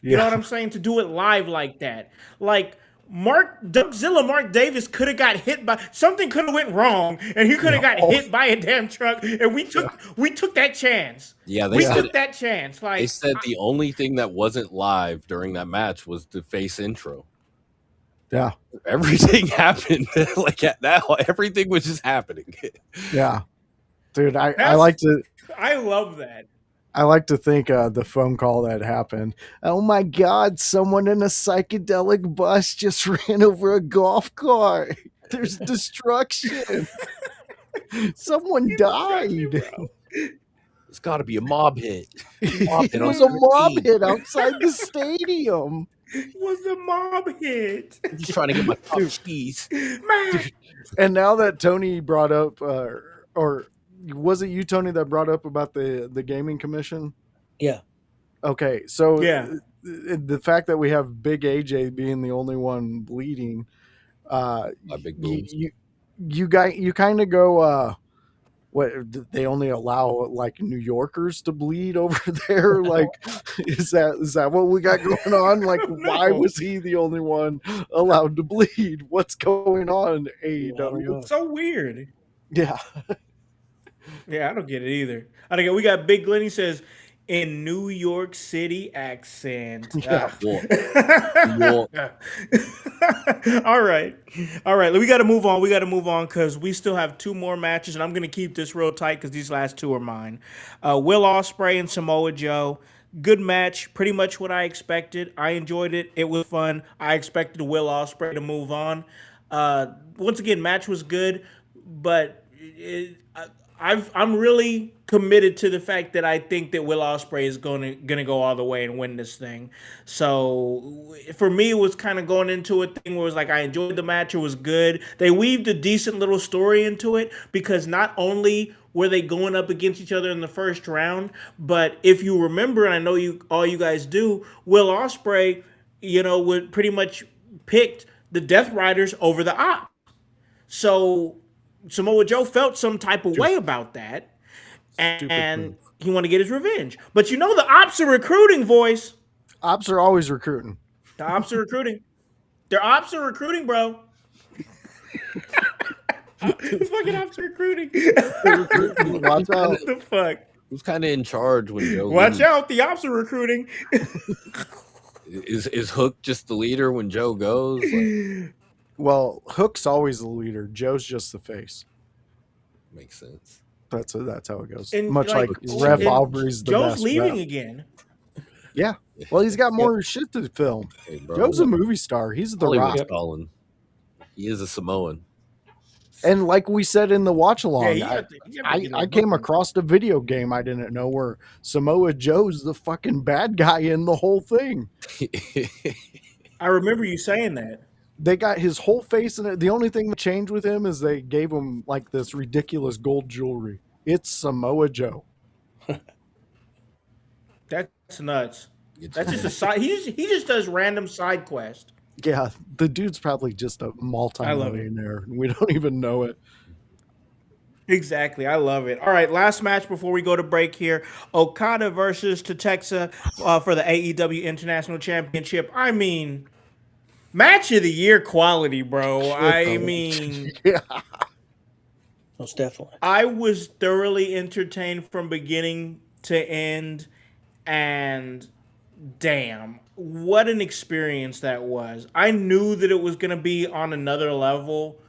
You know what I'm saying? To do it live like that. Like Mark Davis could have got hit by something, could have went wrong, and he could have got hit by a damn truck, and we took that chance. Yeah, we took that chance. Like they said, the only thing that wasn't live during that match was the face intro. Yeah, everything happened like that. Everything was just happening. Yeah, dude, I like to. I love that. I like to think the phone call that happened. Oh my God, someone in a psychedelic bus just ran over a golf cart. There's destruction. Someone died. It's got to be a mob hit. It was a mob hit outside the stadium. It was a mob hit. I'm just trying to get my top cheese. Man. And now that Tony brought up, or was it you, Tony, that brought up about the gaming commission? Yeah. Okay, so the fact that we have Big AJ being the only one bleeding, you kind of go, what, they only allow New Yorkers to bleed over there? Like, is that what we got going on? Like, why was he the only one allowed to bleed? What's going on, AEW? It's so weird. Yeah. Yeah, I don't get it either. I don't get. We got Big Glenn. He says, in New York City accent. Yeah. All right. We got to move on because we still have two more matches, and I'm going to keep this real tight because these last two are mine. Will Ospreay and Samoa Joe. Good match. Pretty much what I expected. I enjoyed it. It was fun. I expected Will Ospreay to move on. Once again, match was good, but I'm really committed to the fact that I think that Will Ospreay is gonna go all the way and win this thing. So for me, it was kind of going into a thing where it was like I enjoyed the match. It was good. They weaved a decent little story into it because not only were they going up against each other in the first round, but if you remember, and I know all you guys do, Will Ospreay, would pretty much picked the Death Riders over the Op. So Samoa Joe felt some type of way about that, and he wanted to get his revenge. But the Ops are recruiting, voice. Ops are always recruiting. The Ops are recruiting. Their Ops are recruiting, bro. The fucking Ops are recruiting. Watch out. What the fuck? Who's kind of in charge when Joe Watch out, the Ops are recruiting. Is Hook just the leader when Joe goes? Well, Hook's always the leader. Joe's just the face. Makes sense. That's how it goes. And Much like and Ref Aubrey's the Joe's best leaving ref. again. Yeah. Well, he's got more shit to film. Hey, bro. Joe's a movie star. He's the Hollywood's Rock. calling. He is a Samoan. And like we said in the watch along, Yeah, I came across a video game I didn't know where Samoa Joe's the fucking bad guy in the whole thing. I remember you saying that. They got his whole face in it. The only thing that changed with him is they gave him like this ridiculous gold jewelry. It's Samoa Joe. That's nuts. That's just a side. He just does random side quest. Yeah, the dude's probably just a multi-millionaire. We don't even know it. Exactly. I love it. All right, last match before we go to break here. Okada versus Tatexa for the AEW International Championship. I mean, match of the year quality, bro. I mean, Yeah. Most definitely. I was thoroughly entertained from beginning to end, and damn, what an experience that was. I knew that it was going to be on another level,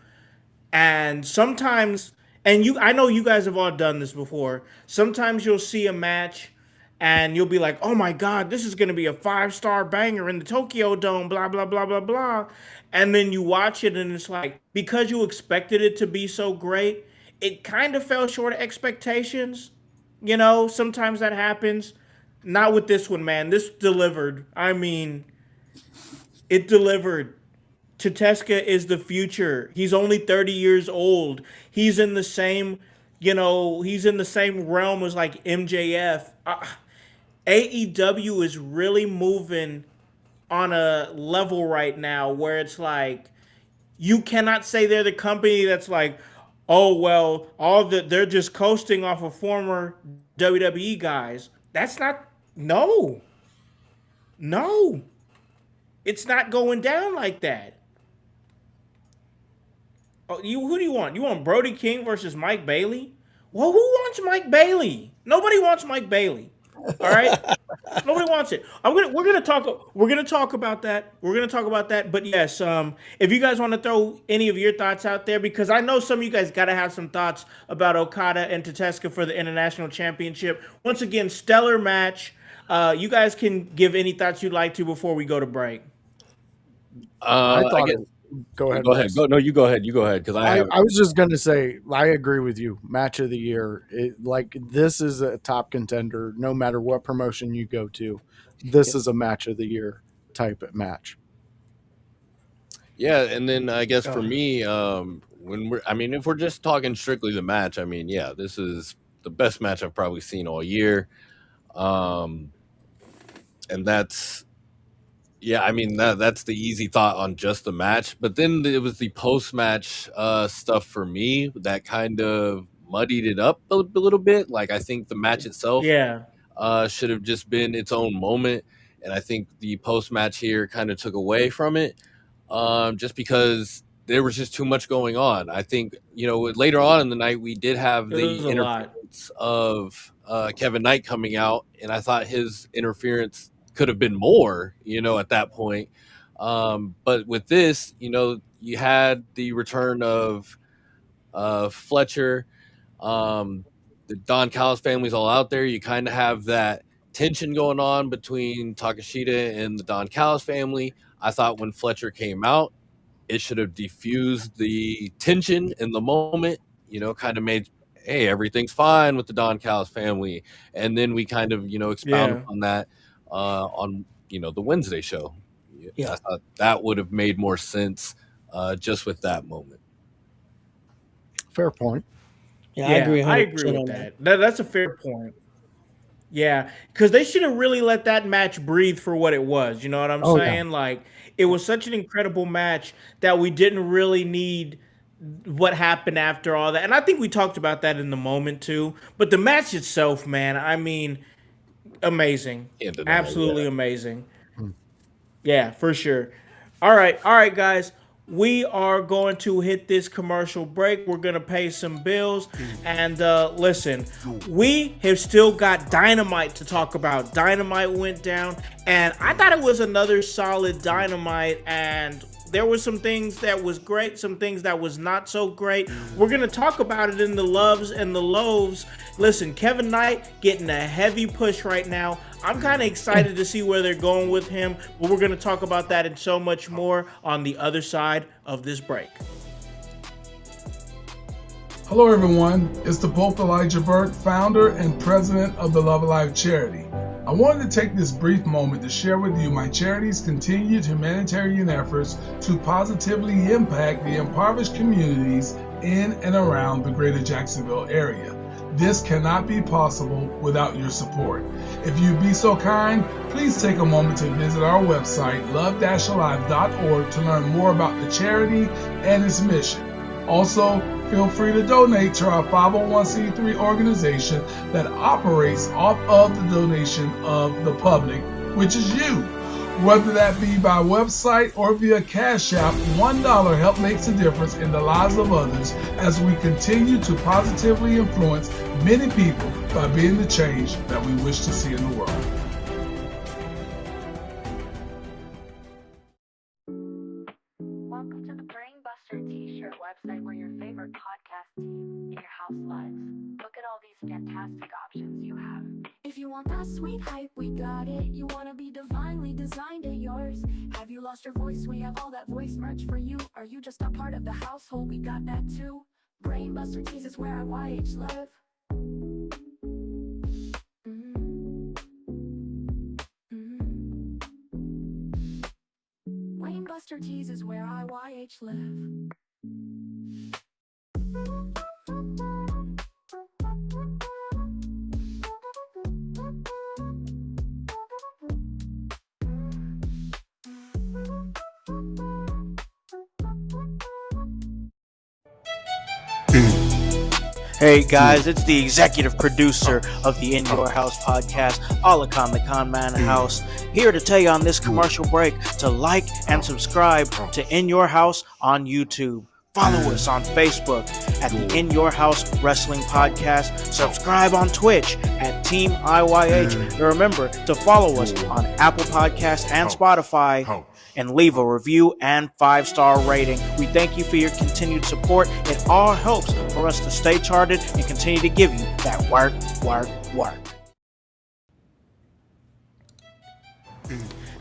and sometimes, and I know you guys have all done this before, sometimes you'll see a match and you'll be like, oh my God, this is going to be a 5-star banger in the Tokyo Dome, blah, blah, blah, blah, blah. And then you watch it and it's like, because you expected it to be so great, it kind of fell short of expectations. You know, sometimes that happens. Not with this one, man. This delivered. I mean, it delivered. Tateska is the future. He's only 30 years old. He's in the same, he's in the same realm as like MJF. AEW is really moving on a level right now where it's like, you cannot say they're the company that's like, oh, well, they're just coasting off of former WWE guys. That's not, no. It's not going down like that. Oh, who do you want? You want Brody King versus Mike Bailey? Well, who wants Mike Bailey? Nobody wants Mike Bailey. All right? Nobody wants it. We're gonna talk about that. We're gonna talk about that. But yes, if you guys want to throw any of your thoughts out there, because I know some of you guys gotta have some thoughts about Okada and Tateska for the International Championship. Once again, stellar match. You guys can give any thoughts you'd like to before we go to break. Go ahead. Go ahead. No, you go ahead. You go ahead because I was just going to say, I agree with you. Match of the year. This is a top contender no matter what promotion you go to. This is a match of the year type of match. Yeah, and then I guess for me, if we're just talking strictly the match, this is the best match I've probably seen all year. And that's that's the easy thought on just the match. But then it was the post-match stuff for me that kind of muddied it up a little bit. Like, I think the match itself should have just been its own moment. And I think the post-match here kind of took away from it just because there was just too much going on. I think, later on in the night, we did have the interference of Kevin Knight coming out. And I thought his interference could have been more, at that point. But with this, you had the return of Fletcher, the Don Callis family's all out there. You kind of have that tension going on between Takeshita and the Don Callis family. I thought when Fletcher came out, it should have diffused the tension in the moment, kind of made, hey, everything's fine with the Don Callis family. And then we kind of, expound on that on the Wednesday show. I thought that would have made more sense just with that moment. Fair point. Yeah, I agree with that. That's a fair point. Yeah, because they should have really let that match breathe for what it was. You know what I'm saying? Yeah. Like, it was such an incredible match that we didn't really need what happened after all that. And I think we talked about that in the moment too. But the match itself, man, amazing. Absolutely amazing. Yeah, for sure. All right, guys. We are going to hit this commercial break. We're going to pay some bills. And listen, we have still got Dynamite to talk about. Dynamite went down, and I thought it was another solid Dynamite. And There were some things that was great, some things that was not so great. We're gonna talk about it in the loves and the lows. Listen, Kevin Knight getting a heavy push right now. I'm kind of excited to see where they're going with him, but we're gonna talk about that and so much more on the other side of this break. Hello everyone, it's the Pope Elijah Burke, founder and president of the Love Alive charity. I wanted to take this brief moment to share with you my charity's continued humanitarian efforts to positively impact the impoverished communities in and around the greater Jacksonville area. This cannot be possible without your support. If you'd be so kind, please take a moment to visit our website, love-alive.org, to learn more about the charity and its mission. Also, feel free to donate to our 501c3 organization that operates off of the donation of the public, which is you. Whether that be by website or via Cash App, $1 help makes a difference in the lives of others as we continue to positively influence many people by being the change that we wish to see in the world. Welcome to the Brainbuster T-shirt website where your favorite podcast team in your house lives. Look at all these fantastic options you have. If you want that sweet hype, we got it. You wanna be divinely designed at yours. Have you lost your voice? We have all that voice merch for you. Are you just a part of the household? We got that too. Brainbuster Tees is where our YH live. Brainbuster Tees is where our YH live. Hey guys, it's the executive producer of the In Your House podcast, Alakon the Con Man House, here to tell you on this commercial break to like and subscribe to In Your House on YouTube. Follow us on Facebook at the In Your House Wrestling Podcast. Subscribe on Twitch at Team IYH. And remember to follow us on Apple Podcasts and Spotify. And leave a review and 5-star rating. We thank you for your continued support. It all helps for us to stay charted and continue to give you that work.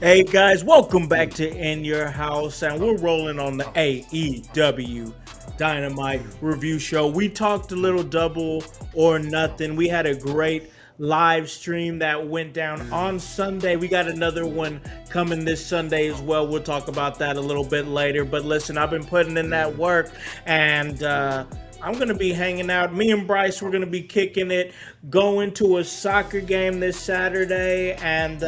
Hey guys, welcome back to In Your House, and we're rolling on the AEW Dynamite review show. We talked a little Double or Nothing. We had a great live stream that went down on Sunday. We got another one coming this Sunday as well. We'll talk about that a little bit later. But listen, I've been putting in that work, and I'm going to be hanging out. Me and Bryce, we're going to be kicking it, going to a soccer game this Saturday. And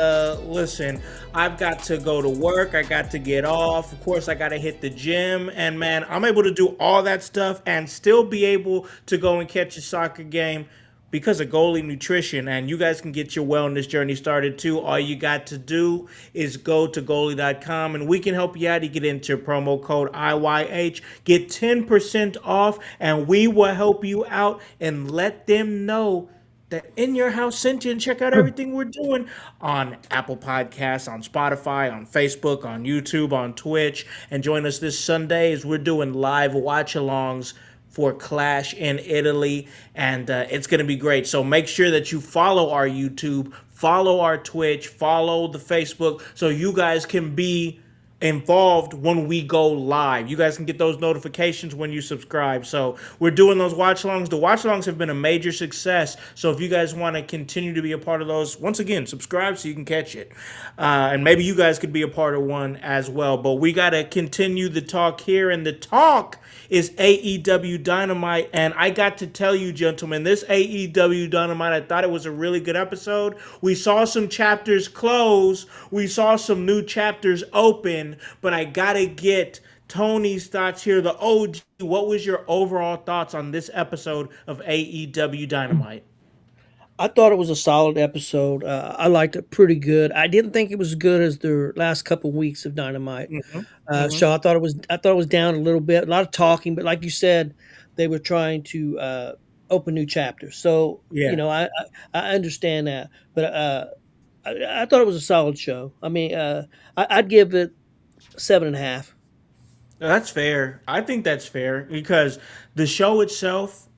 listen, I've got to go to work. I got to get off. Of course, I got to hit the gym. And man, I'm able to do all that stuff and still be able to go and catch a soccer game because of Goalie Nutrition. And you guys can get your wellness journey started too. All you got to do is go to goalie.com and we can help you out. You get into promo code IYH, get 10% off, and we will help you out and let them know that In Your House sent you, and check out everything we're doing on Apple Podcasts, on Spotify, on Facebook, on YouTube, on Twitch. And join us this Sunday as we're doing live watch-alongs for Clash in Italy, and it's going to be great. So make sure that you follow our YouTube, follow our Twitch, follow the Facebook, so you guys can be involved when we go live. You guys can get those notifications when you subscribe. So we're doing those watch-alongs. The watch-alongs have been a major success, so if you guys want to continue to be a part of those, once again, subscribe so you can catch it. And maybe you guys could be a part of one as well. But we got to continue the talk here, and the talk is AEW Dynamite. And I got to tell you, gentlemen, this AEW Dynamite, I thought it was a really good episode. We saw some chapters close. We saw some new chapters open. But I got to get Tony's thoughts here. The OG, what was your overall thoughts on this episode of AEW Dynamite? I thought it was a solid episode. I liked it pretty good. I didn't think it was as good as their last couple weeks of Dynamite. So I thought it was down a little bit. A lot of talking, but like you said, they were trying to open new chapters. So Yeah. you know, I understand that, but I thought it was a solid show. I mean, I'd give it 7.5. That's fair. I think that's fair because the show itself,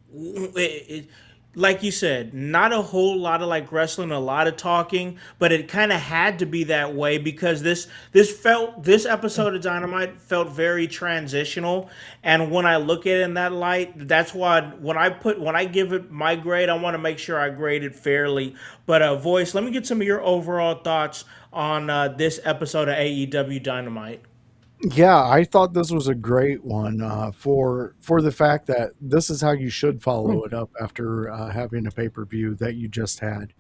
like you said, not a whole lot of like wrestling, a lot of talking, but it kind of had to be that way because this episode of Dynamite felt very transitional, and when I look at it in that light, that's why when I give it my grade, I want to make sure I grade it fairly. But voice, let me get some of your overall thoughts on this episode of AEW Dynamite. Yeah, I thought this was a great one for the fact that this is how you should follow it up after having a pay-per-view that you just had.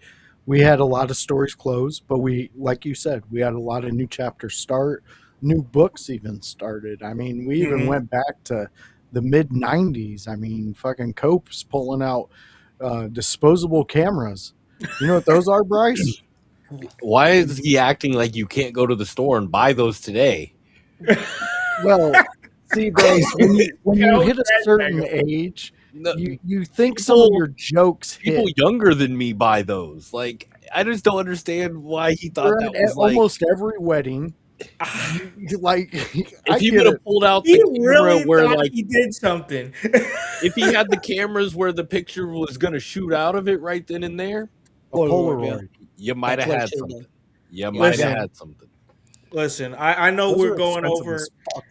We had a lot of stories close, but we, like you said, we had a lot of new chapters start, new books even started. I mean, we even Mm-hmm. went back to the mid '90s. I mean, fucking Cope's pulling out disposable cameras. You know what those are, Bryce? Why is he acting like you can't go to the store and buy those today? Well, see, Bryce, when you hit a certain Mega. age, No, you think some of people your jokes people hit. younger than me buy those. Like, I just don't understand why he thought You're that at was like. almost every wedding. Like, I If he get would have it. pulled out He the camera really where, thought like, he did something. if he had the cameras where the picture was going to shoot out of it right then and there, A Polaroid, yeah. Polaroid. you might Like have had Fletcher done. something. You might have Listen, had something. listen. I know Those we're are going expensive over. as fuck,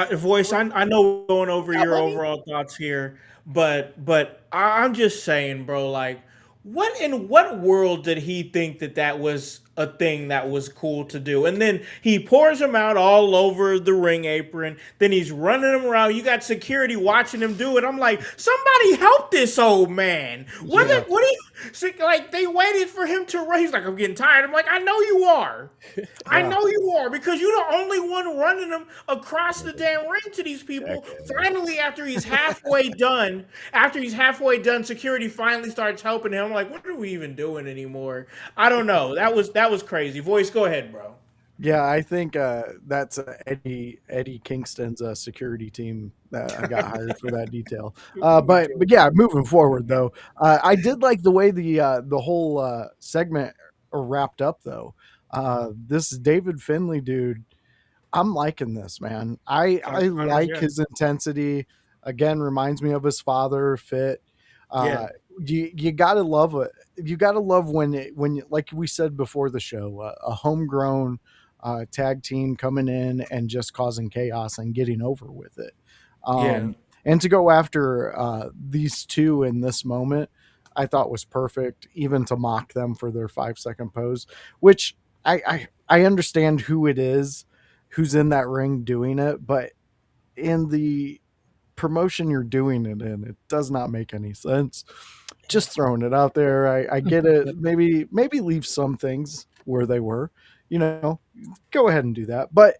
though. Voice, I know we're going over Got your money? overall thoughts here, but I'm just saying, bro. Like, what in what world did he think that that was a thing that was cool to do? And then he pours him out all over the ring apron. Then he's running him around. You got security watching him do it. I'm like, somebody help this old man. Yeah. What do you like? They waited for him to run. He's like, I'm getting tired. I'm like, I know you are. I Yeah. know you are because you're the only one running them across the damn ring to these people. Jackass. Finally, after he's halfway done, security finally starts helping him. I'm like, what are we even doing anymore? I don't know. That was crazy. Voice, go ahead, bro. Yeah, I think that's Eddie Kingston's security team that I got hired for that detail. But yeah, moving forward though, I did like the way the whole segment wrapped up though. This David Finley dude, I'm liking this, man. I like Yeah. his intensity. Again, reminds me of his father, Fit. Yeah. Uh, you gotta love it. You gotta love when like we said before the show, a homegrown tag team coming in and just causing chaos and getting over with it. Yeah. And to go after these two in this moment, I thought was perfect. Even to mock them for their 5 second pose, which I understand who it is who's in that ring doing it, but in the promotion you're doing it in, it does not make any sense. Just throwing it out there. I get it. Maybe leave some things where they were. You know, go ahead and do that. But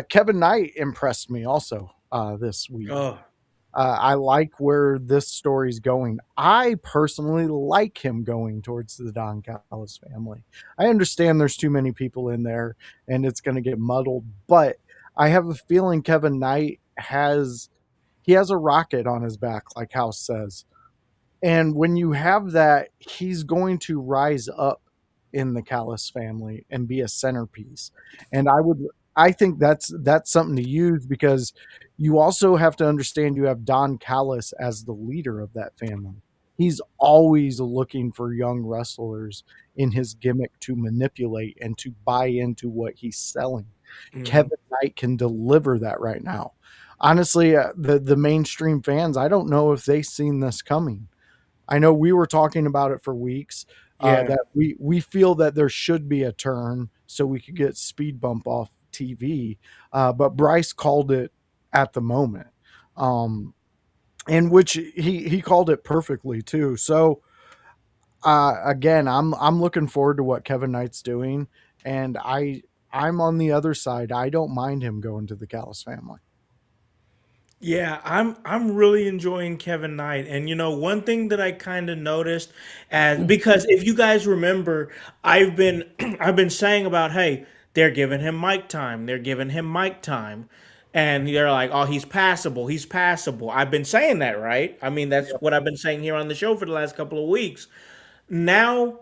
Kevin Knight impressed me also this week. Oh, I like where this story's going. I personally like him going towards the Don Callis family. I understand there's too many people in there and it's going to get muddled, but I have a feeling Kevin Knight has a rocket on his back, like House says. And when you have that, he's going to rise up in the Callis family and be a centerpiece. And I think that's something to use because you also have to understand you have Don Callis as the leader of that family. He's always looking for young wrestlers in his gimmick to manipulate and to buy into what he's selling. Kevin Knight can deliver that right now. Honestly, the mainstream fans, I don't know if they've seen this coming. I know we were talking about it for weeks. yeah. That we feel that there should be a turn so we could get Speed Bump off TV, but Bryce called it at the moment, in which he called it perfectly too. So again, I'm looking forward to what Kevin Knight's doing, and I'm on the other side. I don't mind him going to the Callis family. Yeah, I'm really enjoying Kevin Knight. And you know, one thing that I kind of noticed as because if you guys remember, I've been I've been saying about, hey, they're giving him mic time. They're giving him mic time. And they're like, "Oh, he's passable. He's passable." I've been saying that, right? I mean, that's what I've been saying here on the show for the last couple of weeks. Now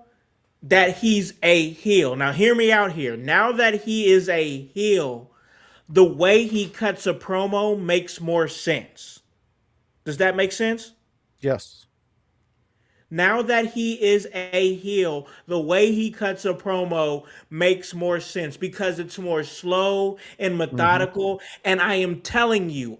that he's a heel. Now hear me out here. Now that he is a heel, the way he cuts a promo makes more sense. Does that make sense? Yes. Now that he is a heel, the way he cuts a promo makes more sense because it's more slow and Hmm. methodical. And I am telling you,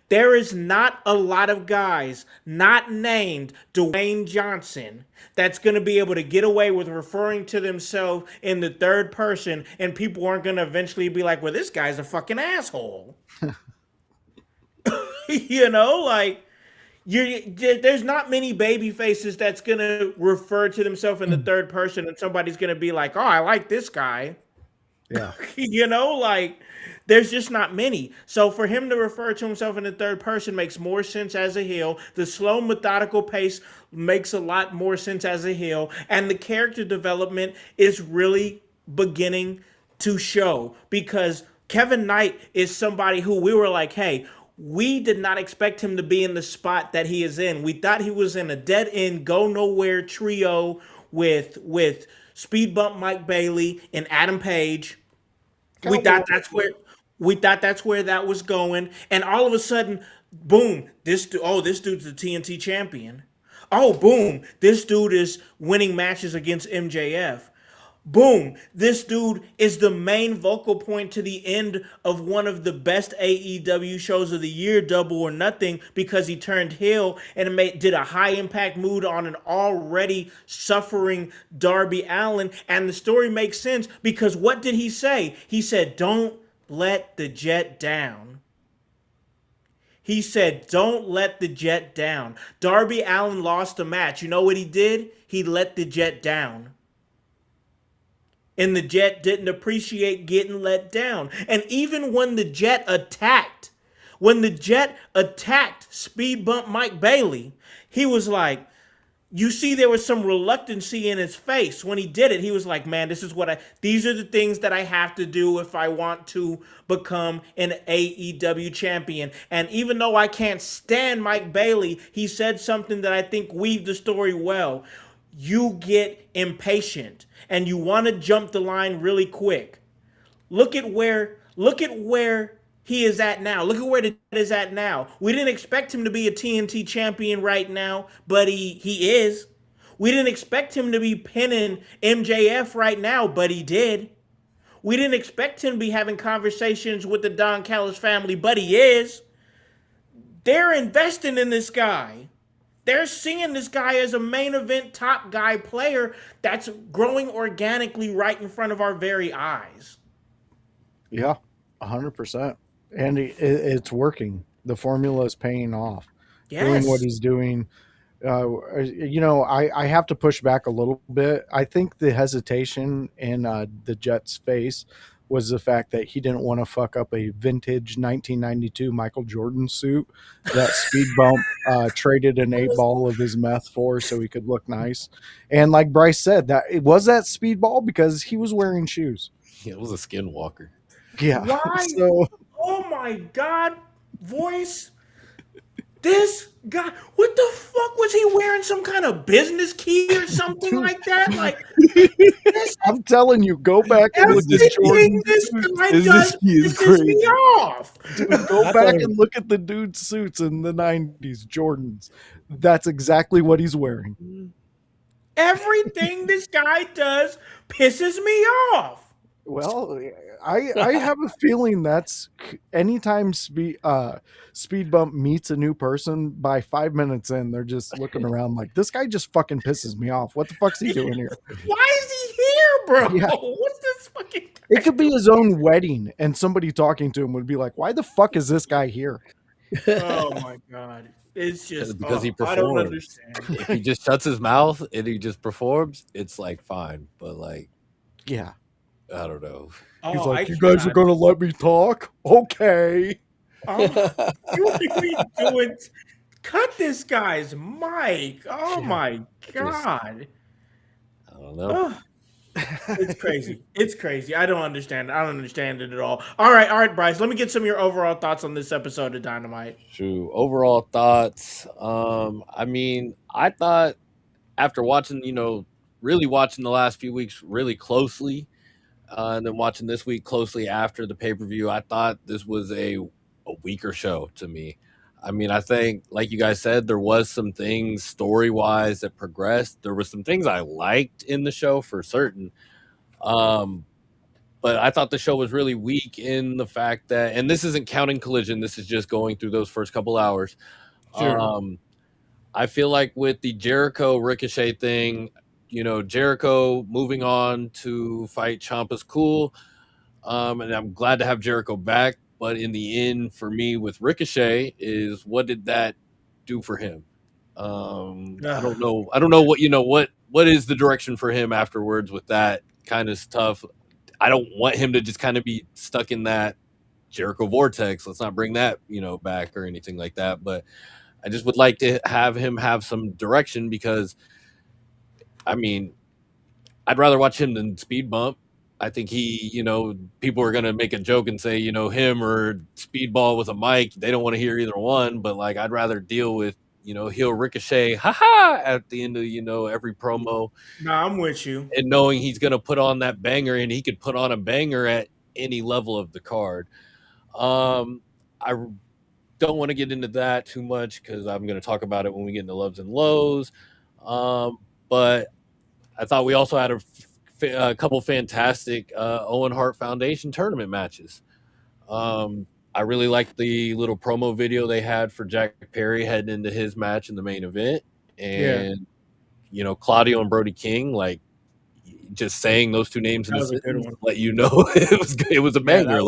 there is not a lot of guys not named Dwayne Johnson that's going to be able to get away with referring to themselves in the third person, and people aren't going to eventually be like, well, this guy's a fucking asshole. You know, like, there's not many baby faces that's gonna refer to themselves in the third person, and somebody's gonna be like, "Oh, I like this guy." Yeah. You know, like there's just not many. So for him to refer to himself in the third person makes more sense as a heel. The slow, methodical pace makes a lot more sense as a heel, and the character development is really beginning to show because Kevin Knight is somebody who we were like, hey, we did not expect him to be in the spot that he is in. We thought he was in a dead end, go nowhere trio with Speed Bump Mike Bailey and Adam Page. We Cowboy. thought that's where we thought that's where that was going, and all of a sudden, boom! This dude's the TNT champion. Oh, boom! This dude is winning matches against MJF. Boom! This dude is the main vocal point to the end of one of the best AEW shows of the year, Double or Nothing, because he turned heel and did a high impact move on an already suffering Darby Allin. And the story makes sense because what did he say? He said, "Don't let the jet down." He said, "Don't let the jet down." Darby Allin lost a match. You know what he did? He let the jet down. And the Jet didn't appreciate getting let down. And even when the Jet attacked, Speed Bump Mike Bailey, he was like, you see there was some reluctancy in his face when he did it. He was like, man, these are the things that I have to do if I want to become an AEW champion. And even though I can't stand Mike Bailey, he said something that I think weaved the story well. You get impatient and you want to jump the line really quick. Look at where he is at now. Look at where it is at now. We didn't expect him to be a TNT champion right now, but he is. We didn't expect him to be pinning MJF right now, but he did. We didn't expect him to be having conversations with the Don Callis family, but he is. They're investing in this guy. They're seeing this guy as a main event top guy player that's growing organically right in front of our very eyes. Yeah. 100%. And it's working. The formula is paying off. Doing what Yes. he's doing. I have to push back a little bit. I think the hesitation in the Jets' face was the fact that he didn't want to fuck up a vintage 1992 Michael Jordan suit that Speed Bump traded an 8 ball of his meth for so he could look nice. And like Bryce said, that it was that Speed Ball because he was wearing shoes. Yeah, it was a skinwalker. Yeah. Why? So Oh my God, voice. This guy, what the fuck was he wearing? Some kind of business key or something like that? Like, this, I'm telling you, go back and look at everything Jordan. this guy This does is pisses me crazy. off. Dude, go I back thought it and look at the dude's suits in the 90s, Jordans. That's exactly what he's wearing. Everything this guy does pisses me off. Well, I have a feeling that's anytime Speed Bump meets a new person, by 5 minutes in, they're just looking around like, this guy just fucking pisses me off. What the fuck's he doing here? Why is he here, bro? Yeah. What's this fucking It could be his own wedding, and somebody talking to him would be like, why the fuck is this guy here? Oh my God. It's just Because he I don't performs. understand. If he just shuts his mouth and he just performs, it's like fine. But like, Yeah. I don't know. He's Oh, like, you guys are going to let me talk? Okay. what are you doing? Cut this guy's mic. Oh Yeah. my God. I don't know. Oh, it's crazy. It's crazy. I don't understand. I don't understand it at all. All right, Bryce. Let me get some of your overall thoughts on this episode of Dynamite. True. Overall thoughts. I mean, I thought after watching, really watching the last few weeks really closely, And then watching this week closely after the pay-per-view, I thought this was a weaker show to me. I mean, I think, like you guys said, there was some things story-wise that progressed. There was some things I liked in the show for certain. But I thought the show was really weak in the fact that, and this isn't counting Collision, this is just going through those first couple hours. Sure. I feel like with the Jericho Ricochet thing, Jericho moving on to fight Ciampa's cool. And I'm glad to have Jericho back. But in the end, for me with Ricochet, is what did that do for him? I don't know. I don't know what is the direction for him afterwards with that kind of stuff. I don't want him to just kind of be stuck in that Jericho vortex. Let's not bring that, back or anything like that. But I just would like to have him have some direction because, I mean, I'd rather watch him than Speed Bump. I think people are going to make a joke and say, him or Speedball with a mic. They don't want to hear either one, but like, I'd rather deal with, heel Ricochet, haha, at the end of, every promo. No, I'm with you. And knowing he's going to put on that banger, and he could put on a banger at any level of the card. I don't want to get into that too much because I'm going to talk about it when we get into loves and lows. But I thought we also had a couple fantastic Owen Hart Foundation tournament matches. I really liked the little promo video they had for Jack Perry heading into his match in the main event. And, Claudio and Brody King, like, just saying those two names in the sentence let you know it was a banger.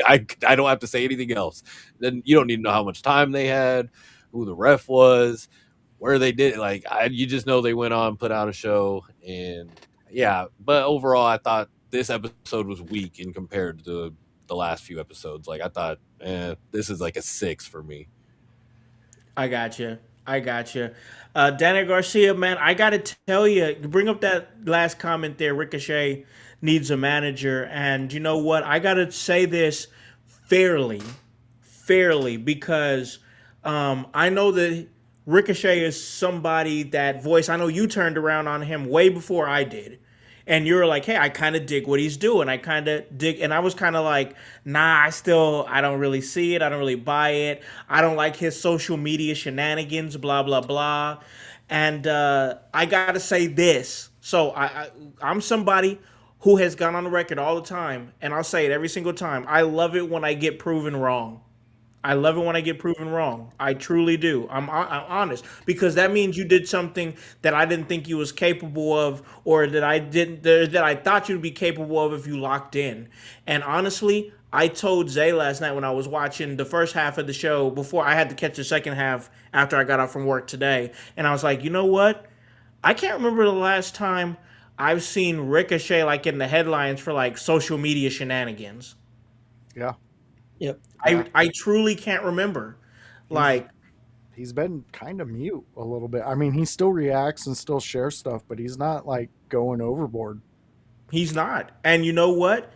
I don't have to say anything else. Then you don't need to know how much time they had, who the ref was, where they did it. You just know they went on, put out a show, and but overall I thought this episode was weak in compared to the last few episodes. I thought this is like a 6 for me. I got you. Danny Garcia, man, I got to tell you, bring up that last comment there. Ricochet needs a manager. And you know what? I got to say this fairly, because I know that Ricochet is somebody that voice. I know you turned around on him way before I did. And you're like, hey, I kind of dig what he's doing. I kind of dig. And I was kind of like, nah, I don't really see it. I don't really buy it. I don't like his social media shenanigans, blah, blah, blah. And I got to say this. So I'm somebody who has gone on the record all the time. And I'll say it every single time. I love it when I get proven wrong. I truly do. I'm honest, because that means you did something that I didn't think you was capable of, or that I thought you'd be capable of if you locked in. And honestly, I told Zay last night when I was watching the first half of the show before I had to catch the second half after I got off from work today, and I was like, you know what? I can't remember the last time I've seen Ricochet in the headlines for social media shenanigans. Yeah. Yep. I truly can't remember. He's been kind of mute a little bit. I mean, he still reacts and still shares stuff, but he's not going overboard. He's not. And you know what?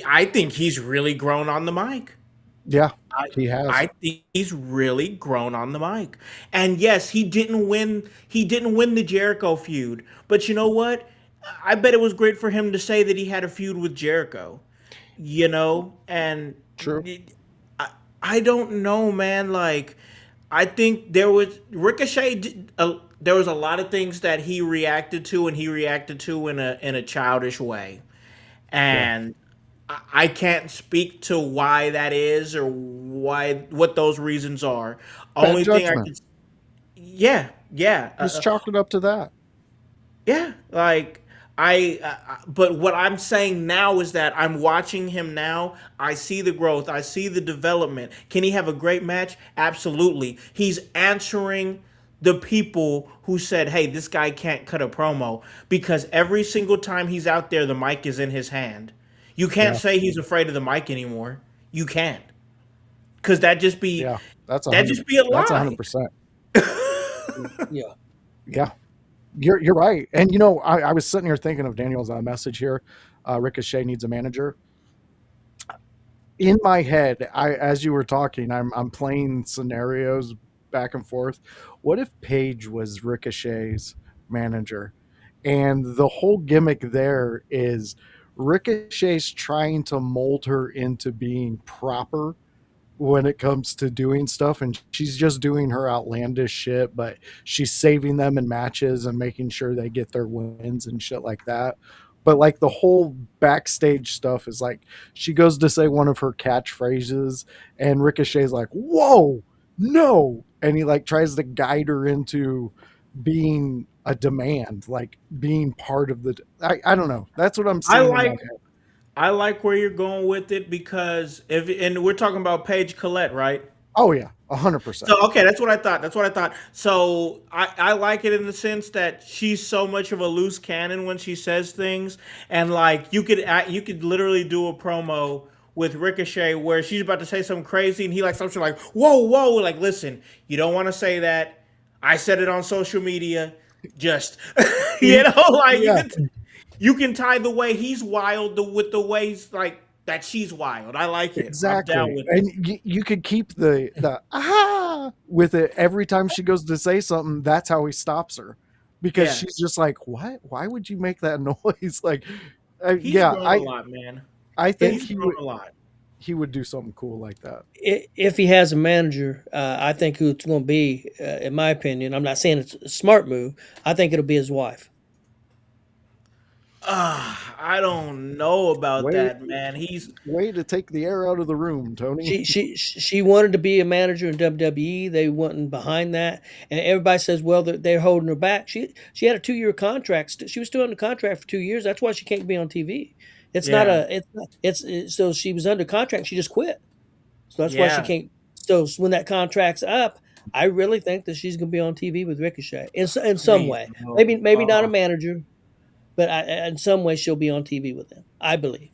I think he's really grown on the mic. Yeah, he has. I think he's really grown on the mic. And yes, he didn't win the Jericho feud. But you know what? I bet it was great for him to say that he had a feud with Jericho. And true. I don't know, man. I think there was Ricochet. There was a lot of things that he reacted to, and he reacted to in a childish way, and I can't speak to why that is or what those reasons are. Only thing I can, yeah, just chalk it up to that. Yeah, but what I'm saying now is that I'm watching him now. I see the growth. I see the development. Can he have a great match? Absolutely. He's answering the people who said, hey, this guy can't cut a promo, because every single time he's out there, the mic is in his hand. You can't say he's afraid of the mic anymore. You can't. Because that'd just be a lie. That's 100%. Yeah. You're right. And I was sitting here thinking of Daniel's message here. Ricochet needs a manager. In my head, as you were talking, I'm playing scenarios back and forth. What if Paige was Ricochet's manager? And the whole gimmick there is Ricochet's trying to mold her into being proper when it comes to doing stuff, and she's just doing her outlandish shit, but she's saving them in matches and making sure they get their wins and shit like that. But like the whole backstage stuff is like she goes to say one of her catchphrases and Ricochet's like, whoa, no, and he like tries to guide her into being a demand, like being part of the I don't know, that's what I'm I seeing in my like head. I like where you're going with it because and we're talking about Paige Collette, right? Oh yeah, 100%. So okay, that's what I thought. That's what I thought. So I like it in the sense that she's so much of a loose cannon when she says things, and like you could literally do a promo with Ricochet where she's about to say something crazy, and he like something like whoa, like listen, you don't want to say that. I said it on social media. Just like Yeah, you can tie the way he's wild with the ways like that she's wild. I like it. I'm down exactly. with it. And you could keep the with it every time she goes to say something. That's how he stops her, because Yeah, she's just like, what? Why would you make that noise? Like, he's yeah, grown a lot, man. I think He's grown a lot. he would do something cool like that. If he has a manager, I think who it's going to be, in my opinion, I'm not saying it's a smart move. I think it'll be his wife. I don't know about Way that, man. He's way to take the air out of the room, Tony. She wanted to be a manager in WWE. They wasn't behind that, and everybody says, well, they're holding her back. She had a 2-year contract. She was still under contract for 2 years. That's why she can't be on TV. It's not yeah, a so she was under contract. She just quit. So that's why she yeah. can't. So when that contract's up, I really think that she's going to be on TV with Ricochet in some Please way. no. Maybe not a manager, but in some way she'll be on TV with him. I believe.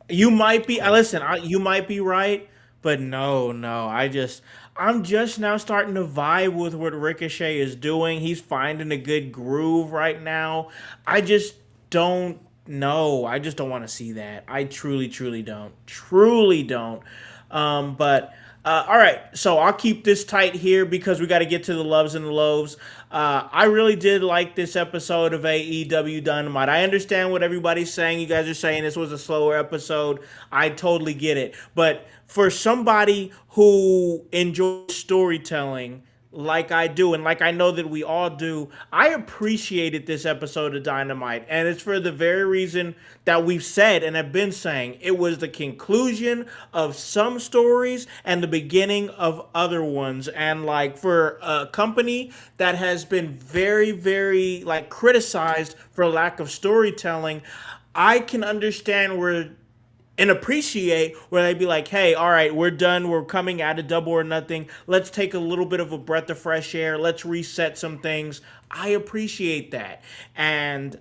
You might be. Listen, you might be right, but no. I'm just now starting to vibe with what Ricochet is doing. He's finding a good groove right now. I just don't know. I just don't want to see that. I truly don't. Truly don't. But all right, so I'll keep this tight here because we got to get to the loves and the lows. I really did like this episode of AEW Dynamite. I understand what everybody's saying. You guys are saying this was a slower episode. I totally get it. But for somebody who enjoys storytelling, like I do, and like I know that we all do, I appreciated this episode of Dynamite. And it's for the very reason that we've said and have been saying. It was the conclusion of some stories and the beginning of other ones. And like for a company that has been very, like criticized for lack of storytelling, I can understand where and appreciate where they'd be like, hey, all right, we're done. We're coming out of Double or Nothing. Let's take a little bit of a breath of fresh air. Let's reset some things. I appreciate that. And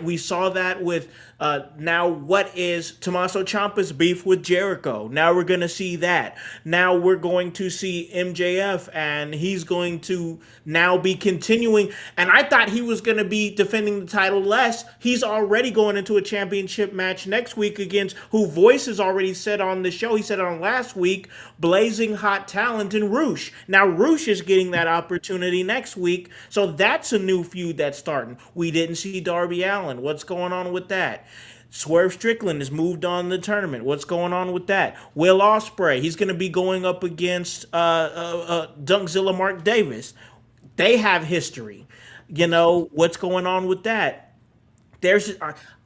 we saw that with now what is Tommaso Ciampa's beef with Jericho. Now we're going to see that. Now we're going to see MJF, and he's going to now be continuing. And I thought he was going to be defending the title less. He's already going into a championship match next week against who Voice has already said on the show. He said on last week, blazing hot talent in Roosh. Now Roosh is getting that opportunity next week. So that's a new feud that's starting. We didn't see Darby Allin. What's going on with that? Swerve Strickland has moved on the tournament. What's going on with that? Will Ospreay, he's going to be going up against Dunkzilla Mark Davis. They have history. You know, what's going on with that? There's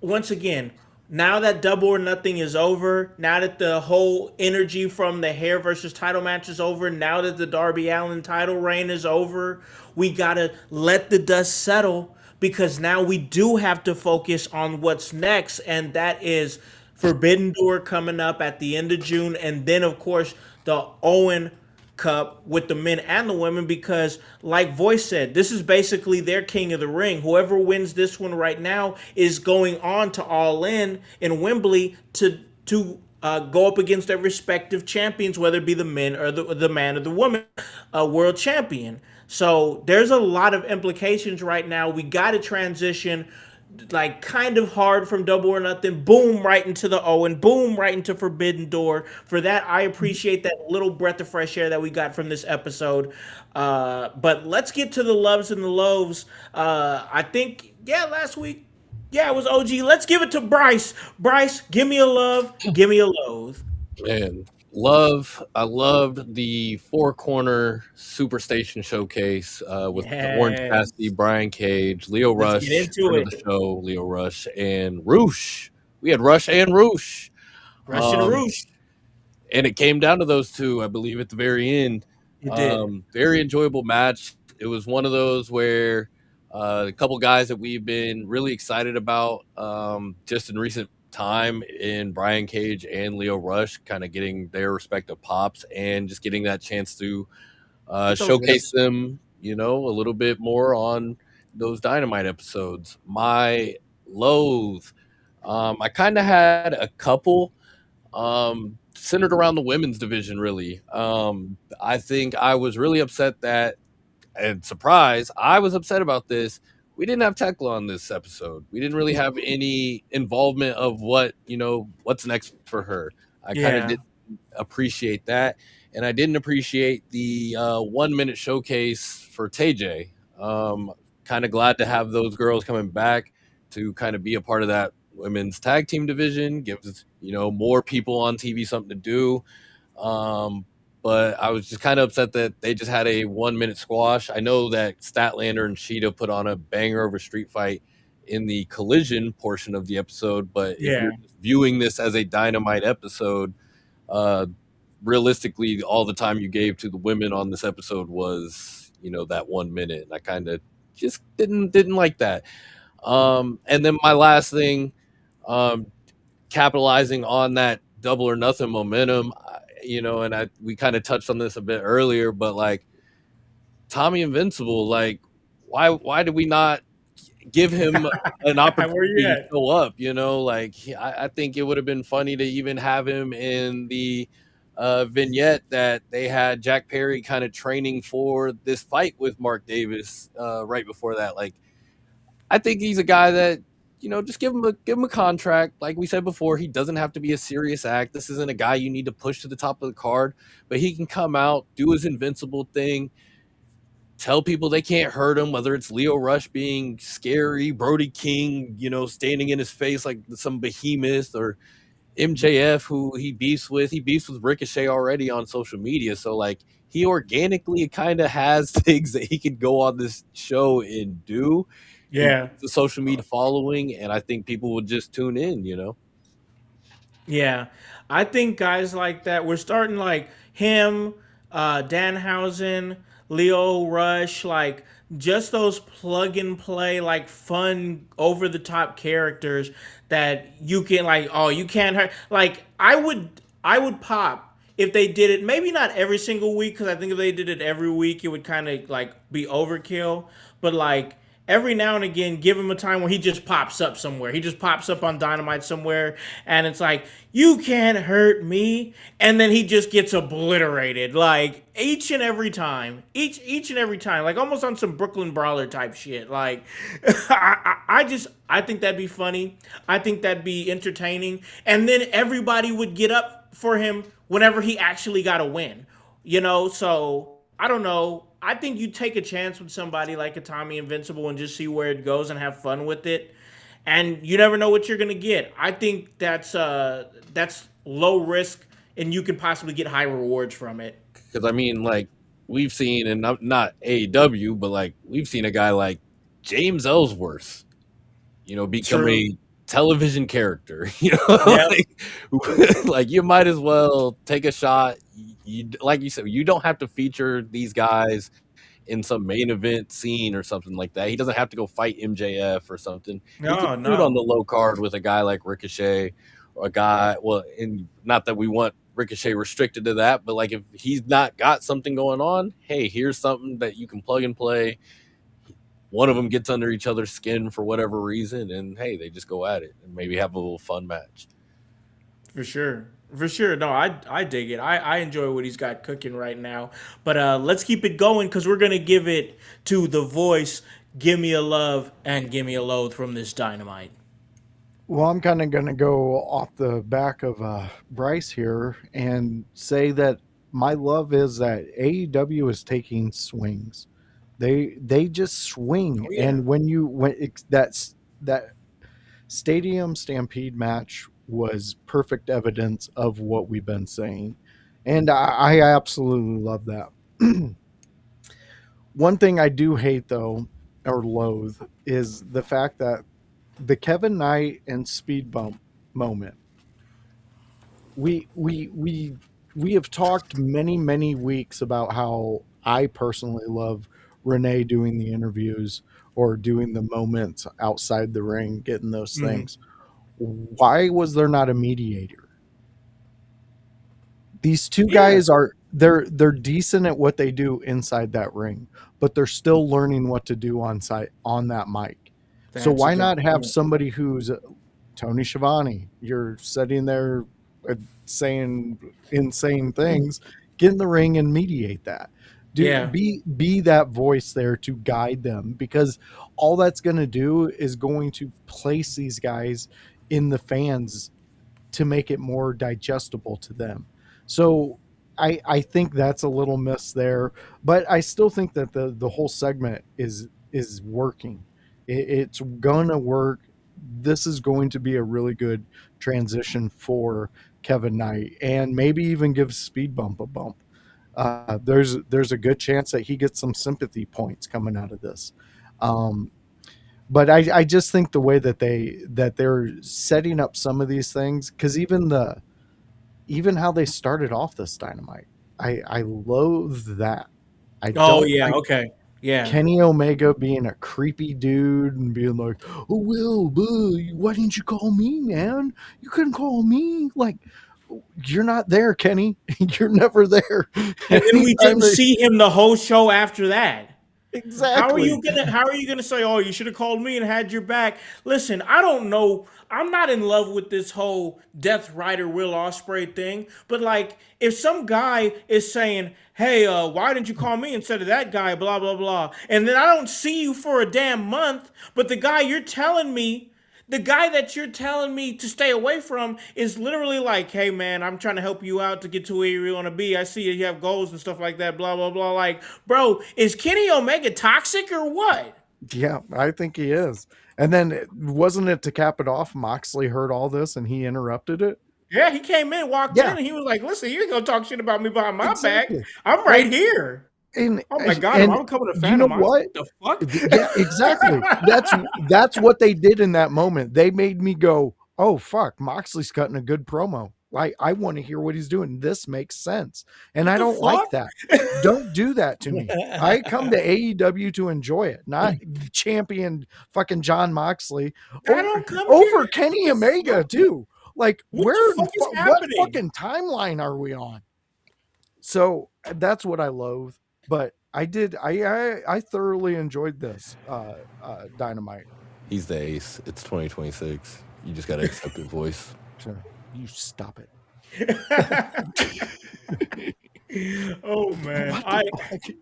once again, now that Double or Nothing is over, now that the whole energy from the hair versus title match is over, now that the Darby Allin title reign is over, we gotta let the dust settle because now we do have to focus on what's next, and that is Forbidden Door coming up at the end of June, and then of course the Owen Cup with the men and the women, because like Voice said, this is basically their King of the Ring. Whoever wins this one right now is going on to All In Wembley to go up against their respective champions, whether it be the men or the man or the woman world champion. So there's a lot of implications right now. We got to transition like kind of hard from Double or Nothing, boom, right into the Owen, boom, right into Forbidden Door. For that, I appreciate that little breath of fresh air that we got from this episode. But let's get to the loves and the lows. I think, last week Yeah, it was OG. Let's give it to Bryce. Bryce, give me a love, give me a loathe. Man, I loved the four corner Superstation showcase with the Orange Yes. Cassidy, Brian Cage, Leo Let's get Rush, into friend of it. the show, Leo Rush, and Roosh. We had Rush and Roosh. Russian Um, Roosh. and it came down to those two, I believe, at the very end. It did. Very enjoyable match. It was one of those where a couple guys that we've been really excited about just in recent time in Brian Cage and Leo Rush kind of getting their respective pops and just getting that chance to Get those showcase wins. them, a little bit more on those Dynamite episodes. My loathe, I kind of had a couple centered around the women's division, really. I think I was really upset that, and surprise, I was upset about this. We didn't have Tekla on this episode. We didn't really have any involvement of what's next for her. I kind of Yeah. didn't appreciate that. And I didn't appreciate the 1 minute showcase for TJ. Kind of glad to have those girls coming back to kind of be a part of that women's tag team division, gives more people on TV something to do. But I was just kind of upset that they just had a 1 minute squash. I know that Statlander and Sheeta put on a banger of a street fight in the collision portion of the episode, but if Yeah. you're viewing this as a Dynamite episode, uh, realistically, all the time you gave to the women on this episode was that 1 minute, and I kind of just didn't like that. And then my last thing, capitalizing on that double or nothing momentum, and we kind of touched on this a bit earlier, but like Tommy Invincible, like why did we not give him an Where opportunity you to at? show up? Like I think it would have been funny to even have him in the vignette that they had Jack Perry kind of training for this fight with Mark Davis right before that. Like, I think he's a guy that just give him a contract. Like we said before, he doesn't have to be a serious act. This isn't a guy you need to push to the top of the card, but he can come out, do his invincible thing, tell people they can't hurt him, whether it's Leo Rush being scary, Brody King, standing in his face like some behemoth, or MJF, who he beefs with. He beefs with Ricochet already on social media. So like he organically kind of has things that he could go on this show and do. He Yeah. the social media following, and I think people would just tune in. Yeah, I think guys like that. We're starting like him, Danhausen, Leo Rush, like just those plug and play, like fun, over the top characters that you can like. Oh, you can't hurt. Like I would pop if they did it. Maybe not every single week, because I think if they did it every week, it would kind of like be overkill. But like every now and again, give him a time where he just pops up somewhere. He just pops up on Dynamite somewhere, and it's like, you can't hurt me. And then he just gets obliterated, like each and every time. Each and every time. Like almost on some Brooklyn Brawler type shit. Like I think that'd be funny. I think that'd be entertaining. And then everybody would get up for him whenever he actually got a win. So I don't know. I think you take a chance with somebody like a Tommy Invincible and just see where it goes and have fun with it. And you never know what you're gonna get. I think that's low risk, and you can possibly get high rewards from it. Because I mean, like we've seen, and not AEW, but like we've seen a guy like James Ellsworth, become True. a television character. Yeah. like you might as well take a shot. Like you said, you don't have to feature these guys in some main event scene or something like that. He doesn't have to go fight MJF or something. He can No, shoot on no. the low card with a guy like Ricochet, or a guy. Well, and not that we want Ricochet restricted to that, but like if he's not got something going on, hey, here's something that you can plug and play. One of them gets under each other's skin for whatever reason, and hey, they just go at it and maybe have a little fun match. For sure. For sure. No, I dig it. I enjoy what he's got cooking right now. But let's keep it going, because we're gonna give it to the voice. Give me a love and give me a loathe from this Dynamite. Well, I'm kind of going to go off the back of Bryce here and say that my love is that AEW is taking swings. They just swing, Oh yeah. and when Stadium Stampede match was perfect evidence of what we've been saying. And I absolutely love that. One thing I do hate, though, or loathe, is the fact that the Kevin Knight and Speed Bump moment. We have talked many weeks about how I personally love Renee doing the interviews or doing the moments outside the ring, getting those things. Why was there not a mediator? These two guys are they're decent at what they do inside that ring, but they're still learning what to do on site on that mic. So why not have somebody who's Tony Schiavone? You're sitting there saying insane things, get in the ring and mediate that. Be that voice there to guide them, because all that's going to do is going to place these guys in the fans to make it more digestible to them. So I think that's a little miss there, but I still think that the whole segment is working. It's gonna work. This is going to be a really good transition for Kevin Knight, and maybe even give Speed Bump a bump. There's a good chance that he gets some sympathy points coming out of this. But I just think the way that they're setting up some of these things, because even how they started off this Dynamite, I loathe that. Kenny Omega being a creepy dude and being like, "Oh, Will, why didn't you call me, man? You couldn't call me." Like, you're not there, Kenny. You're never there. And then we didn't see him the whole show after that. Exactly. How are you gonna say, "Oh, you should have called me and had your back"? Listen, I don't know. I'm not in love with this whole Death Rider Will Ospreay thing, but like, if some guy is saying, "Hey, why didn't you call me instead of that guy?" Blah blah blah, and then I don't see you for a damn month, but the guy that you're telling me to stay away from is literally like, "Hey man, I'm trying to help you out to get to where you want to be. I see you have goals and stuff like that, blah, blah, blah." Like, bro, is Kenny Omega toxic or what? Yeah, I think he is. And then wasn't it, to cap it off, Moxley heard all this and he interrupted it? Yeah, he came in, walked in, and he was like, "Listen, you ain't gonna talk shit about me behind my back. I'm right here." And, oh my god, I'm becoming a fan. You know of what? The fuck? Yeah, exactly. That's what they did in that moment. They made me go, "Oh fuck, Moxley's cutting a good promo. Like, I want to hear what he's doing. This makes sense." And I don't like that. Don't do that to me. I come to AEW to enjoy it, not champion fucking John Moxley over Kenny Omega too. Like, what fucking timeline are we on? So that's what I loathe. But I thoroughly enjoyed this Dynamite. He's the ace. It's 2026. You just gotta accept his voice. Sure. You stop it. Oh man,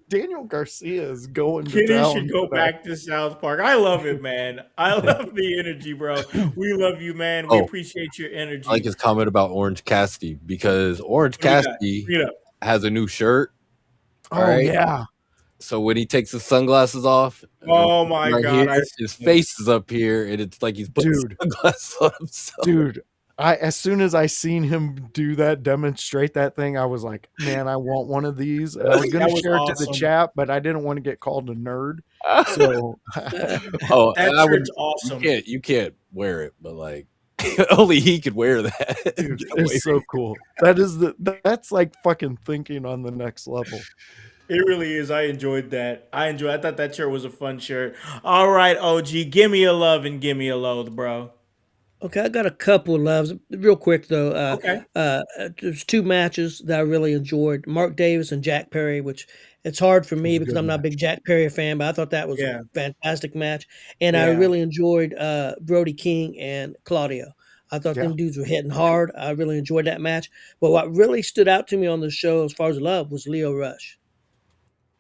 Daniel Garcia is going to Kenny town should go today. back to South Park. I love it, man. I love the energy, bro. We love you, man. We appreciate your energy. I like his comment about Orange Cassidy, because Orange Cassidy has a new shirt. Yeah. So when he takes his sunglasses off, oh my god, his face is up here, and it's like he's putting sunglasses on himself. Dude, as soon as I seen him do that, demonstrate that thing, I was like, man, I want one of these. And I was going to share it to the chat, but I didn't want to get called a nerd. So, that shirt's awesome. You can't wear it, but like, only he could wear that. Dude, it's so cool. That's like fucking thinking on the next level. It really is. I enjoyed that. I thought that shirt was a fun shirt. All right, OG, give me a love and give me a loathe, bro. Okay, I got a couple of loves. Real quick, though. There's two matches that I really enjoyed. Mark Davis and Jack Perry, which it's hard for me because I'm not a big Jack Perry fan, but I thought that was a fantastic match. And I really enjoyed Brody King and Claudio. I thought them dudes were hitting hard. I really enjoyed that match. But what really stood out to me on the show as far as love was Leo Rush.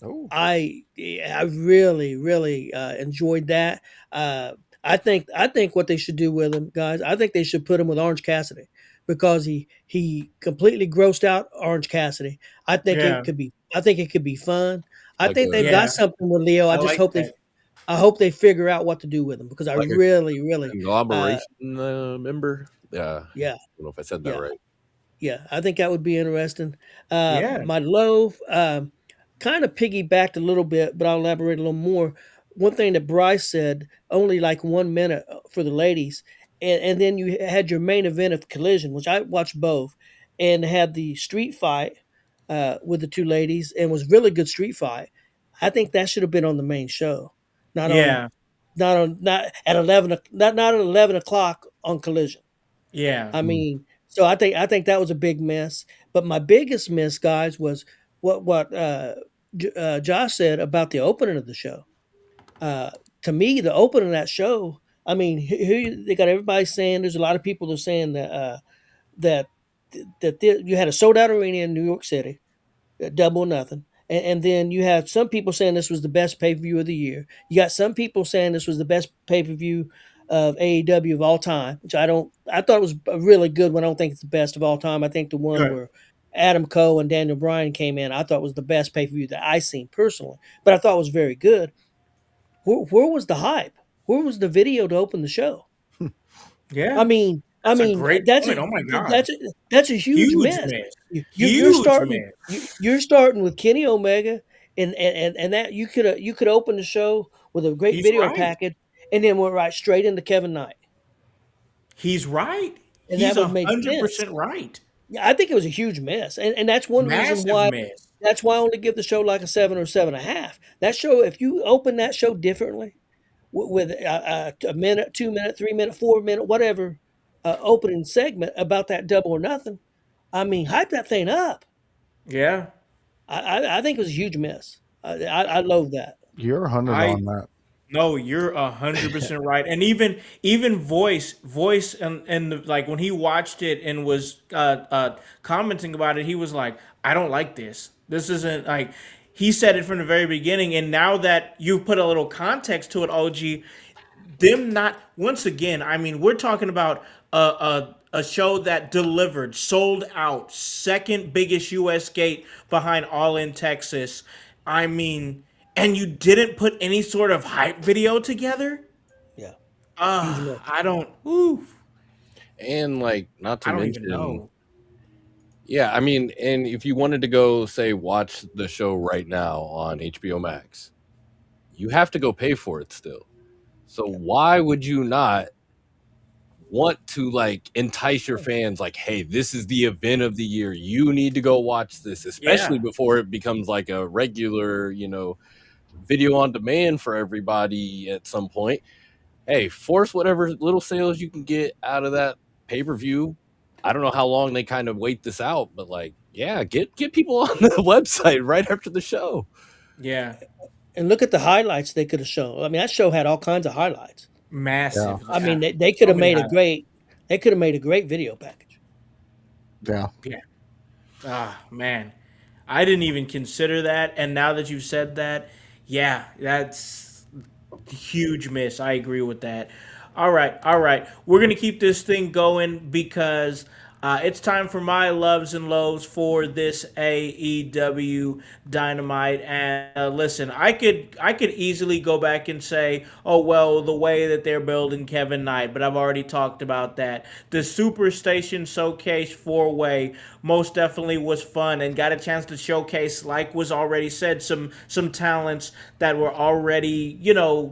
Oh, I really enjoyed that. I think what they should do with him, guys, I think they should put him with Orange Cassidy, because he completely grossed out Orange Cassidy. I think it could be fun. I think they've got something with Leo. I just hope I hope they figure out what to do with them because I Like a really, conglomeration member. Yeah, I yeah, don't know if I said that yeah. right. Yeah, I think that would be interesting. Yeah. My low kind of piggybacked a little bit, but I'll elaborate a little more. One thing that Bryce said, only like 1 minute for the ladies, and then you had your main event of Collision, which I watched both, and had the street fight with the two ladies, and was really good street fight. I think that should have been on the main show, not on, Yeah. not at 11, not at 11 o'clock on Collision. Yeah. I mean, so I think that was a big miss. But my biggest miss, guys, was what Josh said about the opening of the show. Uh, to me, the opening of that show, I mean, here they got everybody saying. There's a lot of people that are saying that you had a sold out arena in New York City, Double or Nothing. And then you have some people saying this was the best pay per view of the year. You got some people saying this was the best pay per view of AEW of all time, which I don't. I thought it was a really good one. I don't think it's the best of all time. I think the one Right. where Adam Cole and Daniel Bryan came in, I thought was the best pay per view that I seen personally. But I thought it was very good. Where was the hype? Where was the video to open the show? I Yeah. mean, I That's a mean great that's a point. Oh my God. that's a, that's a huge Huge miss. miss. You're Huge starting miss. you're starting with Kenny Omega, and that you could open the show with a great He's video right. package, and then went right straight into Kevin Knight, He's right. and that He's would have made sense. 100% right. Yeah, I think it was a huge miss, and that's one reason Massive why. miss. That's why I only give the show like a 7 or 7.5. That show, if you open that show differently, with a minute, 2 minute, 3 minute, 4 minute, whatever opening segment about that Double or Nothing, I mean, hype that thing up. Yeah. I think it was a huge miss. I love that. You're 100 I on that. No, you're 100% right. And even voice and like when he watched it and was commenting about it, he was like, "I don't like this. This isn't like." He said it from the very beginning, and now that you put a little context to it, OG, them not once again. I mean, we're talking about a show that delivered, sold out, second biggest U.S. gate behind All in Texas. I mean, and you didn't put any sort of hype video together. Yeah, huge miss. I don't. Ooh, And like, not to I don't even mention, know. yeah, I mean, and if you wanted to go say watch the show right now on HBO Max, you have to go pay for it still. So why would you not want to like entice your fans like, hey, this is the event of the year. You need to go watch this, especially Yeah, before it becomes like a regular, video on demand for everybody at some point. Hey, force whatever little sales you can get out of that pay-per-view. I don't know how long they kind of wait this out, but like, yeah, get people on the website right after the show. yeah, And look at the highlights they could have shown. I mean, that show had all kinds of highlights. massive. I mean, Yeah. they could So have many made a highlights. great. They could have made a great video package. Yeah. Yeah. Ah, man, I didn't even consider that, and now that you've said that, yeah, that's huge miss. I agree with that. All right, all right. We're gonna keep this thing going because it's time for my loves and lows for this AEW Dynamite. And listen, I could easily go back and say, oh well, the way that they're building Kevin Knight, but I've already talked about that. The Superstation Showcase 4-way most definitely was fun and got a chance to showcase, like was already said, some talents that were already,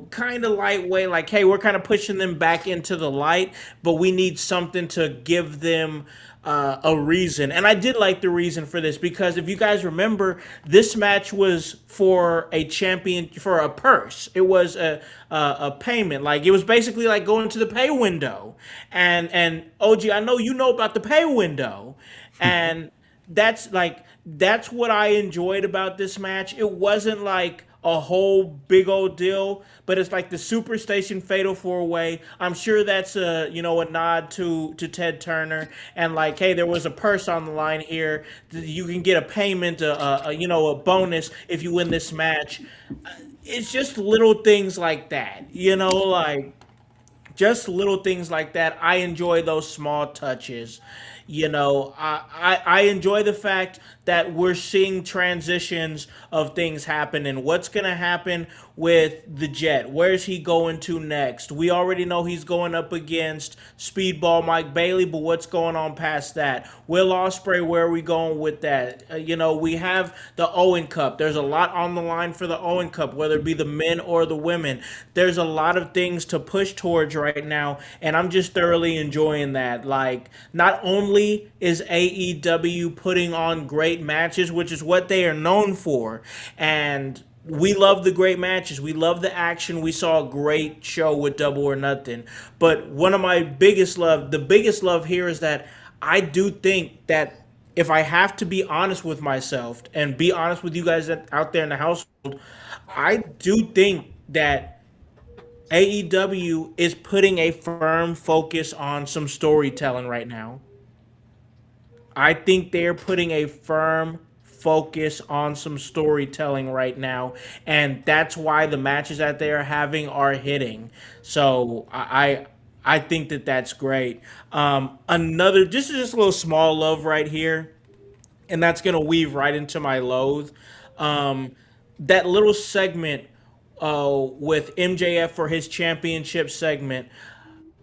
kind of lightweight. Like, hey, we're kind of pushing them back into the light, but we need something to give them a reason. And I did like the reason for this because if you guys remember, this match was for a champion, for a purse. It was a payment. Like, it was basically like going to the pay window. And OG, I know you know about the pay window. And that's what I enjoyed about this match. It wasn't like a whole big old deal, but it's like the Superstation Fatal 4-way. I'm sure that's a nod to Ted Turner, and like, hey, there was a purse on the line here. You can get a payment, a bonus if you win this match. It's just little things like that, like just little things like that. I enjoy those small touches. I enjoy the fact that we're seeing transitions of things happen and what's going to happen with the Jet. Where's he going to next? We already know he's going up against Speedball Mike Bailey, but what's going on past that? Will Ospreay, where are we going with that? We have the Owen Cup. There's a lot on the line for the Owen Cup, whether it be the men or the women. There's a lot of things to push towards right now, and I'm just thoroughly enjoying that. Like, not only is AEW putting on great matches, which is what they are known for, and we love the great matches. We love the action. We saw a great show with Double or Nothing. But one of my the biggest love here is that I do think that if I have to be honest with myself and be honest with you guys out there in the household, I do think that AEW is putting a firm focus on some storytelling right now. I think they're putting a firm focus on some storytelling right now, and that's why the matches that they are having are hitting. So I think that that's great. Another just a little small love right here, and that's gonna weave right into my loathe. Um, that little segment with MJF for his championship segment.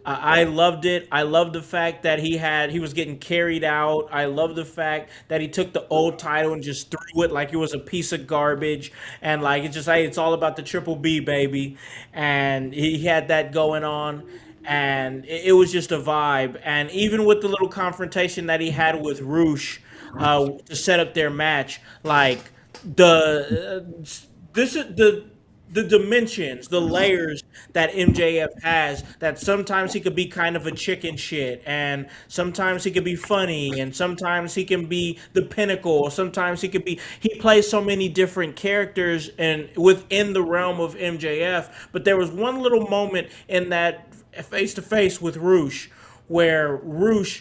I loved it. I love the fact that he was getting carried out. I love the fact that he took the old title and just threw it like it was a piece of garbage. And like it's just like it's all about the triple B baby. And he had that going on. And it was just a vibe. And even with the little confrontation that he had with Roosh to set up their match, like the this is the dimensions, the layers that MJF has, that sometimes he could be kind of a chicken shit, and sometimes he could be funny, and sometimes he can be the pinnacle, sometimes he plays so many different characters and within the realm of MJF. But there was one little moment in that face to face with Roosh where Roosh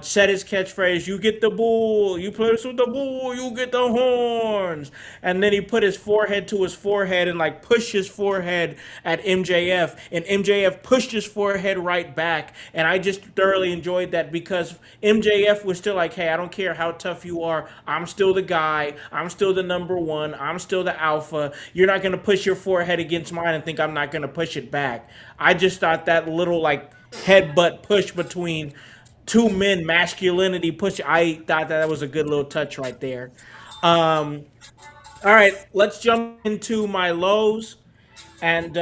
said his catchphrase, "You get the bull, you place with the bull, you get the horns." And then he put his forehead to his forehead and like pushed his forehead at MJF, and MJF pushed his forehead right back. And I just thoroughly enjoyed that because MJF was still like, "Hey, I don't care how tough you are, I'm still the guy, I'm still the number one, I'm still the alpha. You're not gonna push your forehead against mine and think I'm not gonna push it back." I just thought that little like headbutt push between two men, masculinity push. I thought that was a good little touch right there. Um, all right, let's jump into my lows. And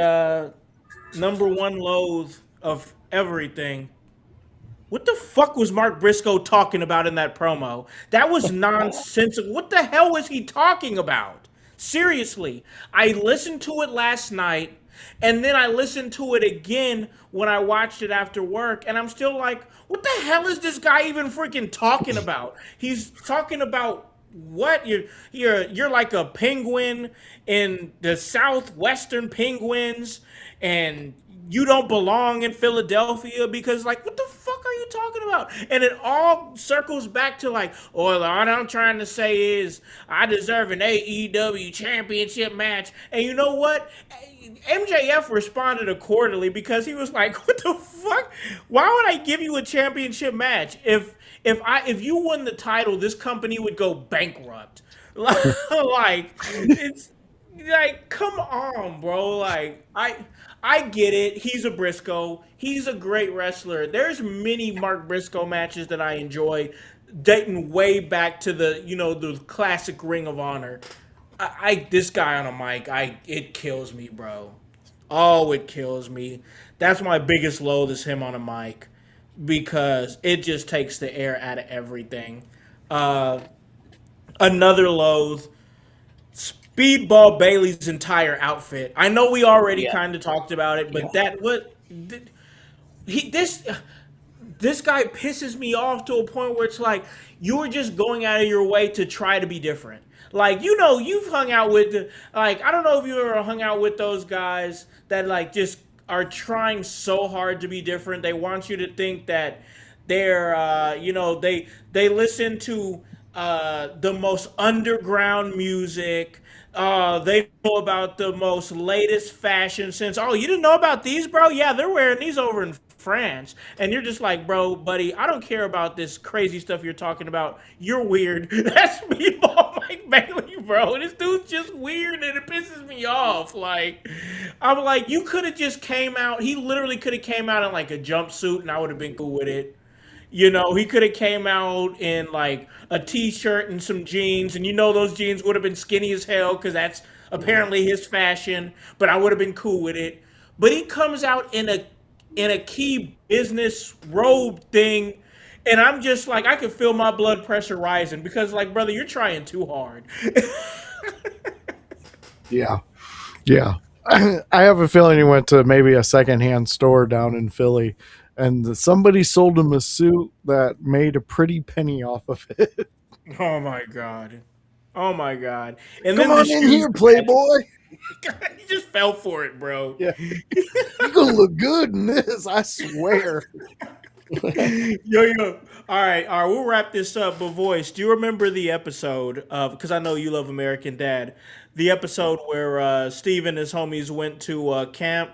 number one lows of everything. What the fuck was Mark Briscoe talking about in that promo? That was nonsensical. What the hell was he talking about? Seriously, I listened to it last night, and then I listened to it again when I watched it after work, and I'm still like, what the hell is this guy even freaking talking about? He's talking about what? You're like a penguin in the southwestern penguins, and you don't belong in Philadelphia because, like, what the fuck are you talking about? And it all circles back to like, oh, what I'm trying to say is I deserve an AEW championship match. And you know what? MJF responded accordingly because he was like, what the fuck? Why would I give you a championship match? If you won the title, this company would go bankrupt. Like, it's like, come on, bro. Like, I get it. He's a Briscoe. He's a great wrestler. There's many Mark Briscoe matches that I enjoy, dating way back to the classic Ring of Honor. This guy on a mic, it kills me, bro. Oh, it kills me. That's my biggest load is him on a mic because it just takes the air out of everything. Uh, Another loathe, Speedball Bailey's entire outfit. I know we already kind of talked about it, but he this guy pisses me off to a point where it's like you were just going out of your way to try to be different. Like, you've hung out with I don't know if you ever hung out with those guys that like just are trying so hard to be different. They want you to think that they're they listen to the most underground music. They know about the most latest fashion since. Oh, you didn't know about these, bro? Yeah, they're wearing these over in France, and you're just like, bro, buddy, I don't care about this crazy stuff you're talking about. You're weird. That's Meatball Mike Bailey, bro. This dude's just weird, and it pisses me off. Like, I'm like, you could have just came out. He literally could have came out in like a jumpsuit, and I would have been cool with it. You know, he could have came out in like a t-shirt and some jeans, and those jeans would have been skinny as hell because that's apparently his fashion. But I would have been cool with it. But he comes out in a key business robe thing, and I'm just like, I could feel my blood pressure rising because, like, brother, you're trying too hard. Yeah. Yeah. I have a feeling he went to maybe a secondhand store down in Philly and somebody sold him a suit that made a pretty penny off of it. Oh my god. Oh my god. And Come then the on in shoes, here, Playboy. he just fell for it, bro. Yeah. You're going to look good in this, I swear. Yo. All right. We'll wrap this up. But voice, do you remember the episode of? Because I know you love American Dad. The episode where Steve and his homies went to camp,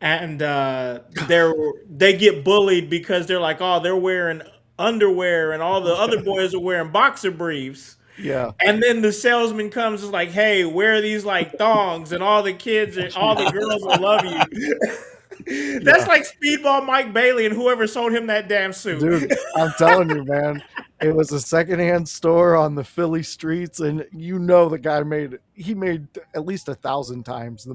and they get bullied because they're like, oh, they're wearing underwear, and all the other boys are wearing boxer briefs. Yeah. And then the salesman comes and is like, hey, wear these like thongs, and all the kids and all the girls will love you. That's like Speedball Mike Bailey and whoever sold him that damn suit. Dude, I'm telling you, man, it was a secondhand store on the Philly streets, and the guy made at least 1,000 times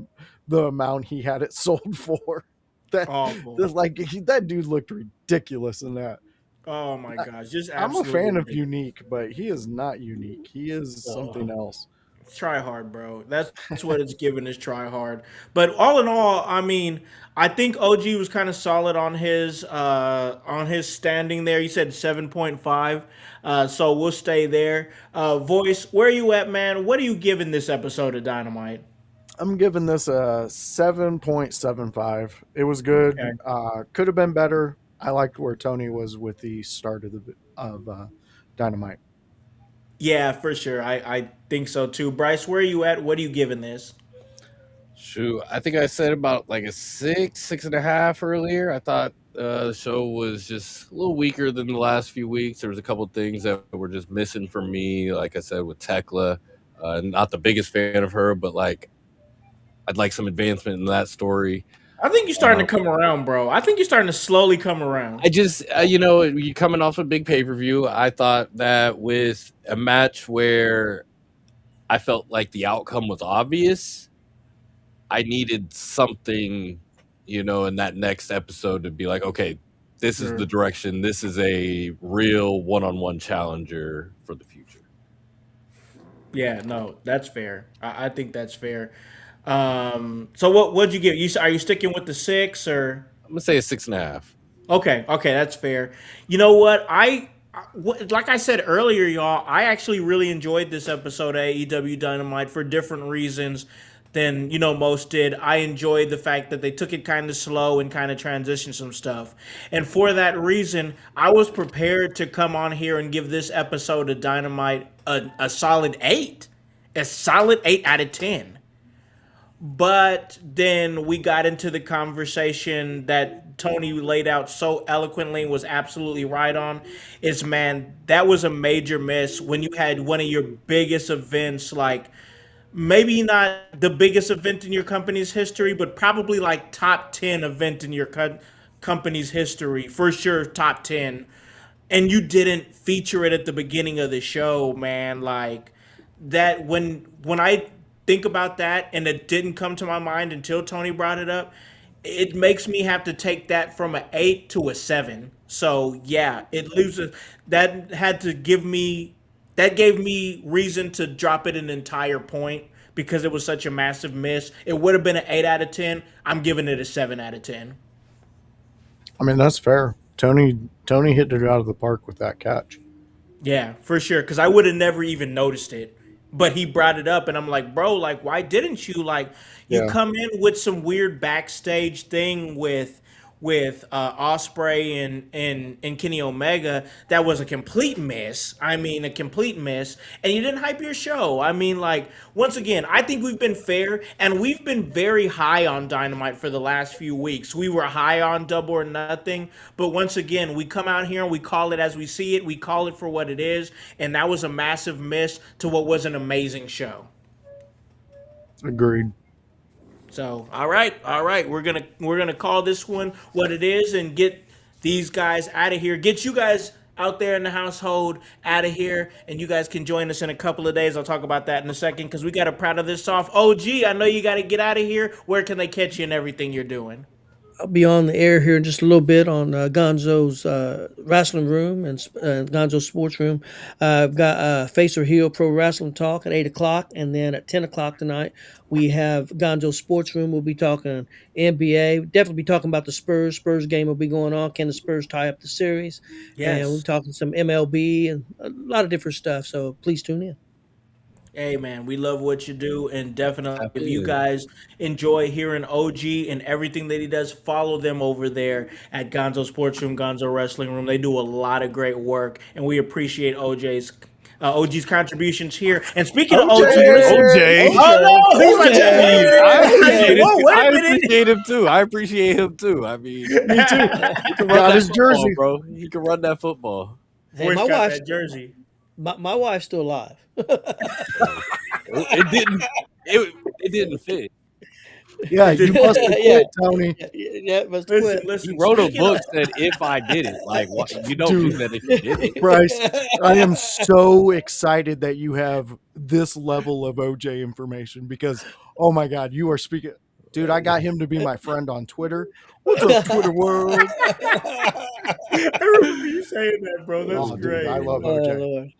the amount he had it sold for. That dude looked ridiculous in that. Oh my gosh, just I'm a absolutely fan of ridiculous. Unique, but he is not unique. He is something else. Try hard, bro. That's what it's given is try hard. But all in all, I mean, I think OG was kind of solid on his standing there. He said 7.5. So we'll stay there. Voice, where are you at, man? What are you giving this episode of Dynamite? I'm giving this a 7.75. It was good. Okay. Could have been better. I liked where Tony was with the start of Dynamite. Yeah, for sure. I think so too. Bryce, where are you at? What are you giving this? Shoot, I think I said about like a 6.5 earlier. I thought the show was just a little weaker than the last few weeks. There was a couple of things that were just missing for me. Like I said, with Tekla, not the biggest fan of her, but like I'd like some advancement in that story. I think you're starting to come around, bro. I think you're starting to slowly come around. I just, you're coming off a big pay-per-view. I thought that with a match where I felt like the outcome was obvious, I needed something, in that next episode to be like, okay, this is the direction. This is a real one-on-one challenger for the future. Yeah, no, that's fair. I think that's fair. So what'd you give? Are you sticking with the 6 or? I'm gonna say a 6.5. Okay, that's fair. You know what? Like I said earlier, y'all, I actually really enjoyed this episode of AEW Dynamite for different reasons than most did. I enjoyed the fact that they took it kind of slow and kind of transitioned some stuff, and for that reason, I was prepared to come on here and give this episode of Dynamite a solid 8, a solid 8 out of 10. But then we got into the conversation that Tony laid out so eloquently and was absolutely right on. Man, that was a major miss when you had one of your biggest events, like maybe not the biggest event in your company's history, but probably like top 10 event in your company's history, for sure top 10. And you didn't feature it at the beginning of the show, man. Like that, when I think about that and it didn't come to my mind until Tony brought it up, it makes me have to take that from an 8 to a 7. So yeah, it loses. That gave me reason to drop it an entire point because it was such a massive miss. It would have been an 8 out of 10. I'm giving it a 7 out of 10. I mean, that's fair. Tony hit it out of the park with that catch. Yeah, for sure. Because I would have never even noticed it. But he brought it up, and I'm like, bro, like, why didn't you? Like, you come in with some weird backstage thing with with Ospreay and Kenny Omega, that was a complete miss. I mean, a complete miss. And you didn't hype your show. I mean, like, once again, I think we've been fair, and we've been very high on Dynamite for the last few weeks. We were high on Double or Nothing, but once again, we come out here and we call it as we see it. We call it for what it is, and that was a massive miss to what was an amazing show. Agreed. So, all right, we're gonna call this one what it is and get these guys out of here. Get you guys out there in the household out of here, and you guys can join us in a couple of days. I'll talk about that in a second because we got to proud of this off. OG, I know you got to get out of here. Where can they catch you and everything you're doing? I'll be on the air here in just a little bit on Gonzo's Wrestling Room and Gonzo's Sports Room. I've got Face or Heel Pro Wrestling Talk at 8 o'clock. And then at 10 o'clock tonight, we have Gonzo's Sports Room. We'll be talking NBA. Definitely be talking about the Spurs. Spurs game will be going on. Can the Spurs tie up the series? Yes. And we'll be talking some MLB and a lot of different stuff. So please tune in. Hey man, we love what you do, and definitely Tap if you in. guys enjoy hearing OG and everything that he does, follow them over there at Gonzo Sports Room, Gonzo Wrestling Room. They do a lot of great work, and we appreciate OG's contributions here. And speaking of OG, OJ. oh no, he's like, I wait a minute. appreciate him too. I appreciate him too. I mean, Me too. he can run Got that his football, jersey. bro. He can run that football. Hey, Boy's my got wife's that jersey. my wife's still alive. It didn't. It didn't fit. Yeah, you must have Yeah. quit, Tony. Yeah, must Listen, quit. listen. He wrote a speaking book of- said if I did it. Like what? You don't Dude. do that if you did it. Bryce, I am so excited that you have this level of OJ information because, oh my God, you are speaking. Dude, I got him to be my friend on Twitter. What's up, Twitter world? I remember you saying that, bro. That's Oh, dude, great. I love Oh, OJ. Lord.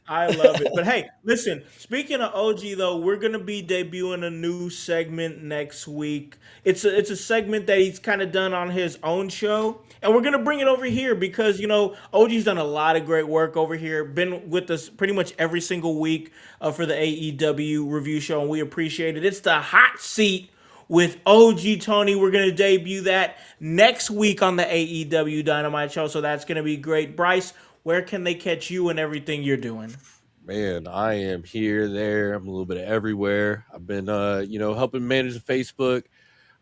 I love it. But hey, listen, speaking of OG though, we're gonna be debuting a new segment next week. It's a segment that he's kind of done on his own show. And we're gonna bring it over here because OG's done a lot of great work over here. Been with us pretty much every single week for the AEW review show, and we appreciate it. It's the hot seat with OG Tony. We're going to debut that next week on the AEW Dynamite show, so that's going to be great. Bryce, where can they catch you and everything you're doing? Man, I am here, there. I'm a little bit of everywhere. I've been, helping manage Facebook.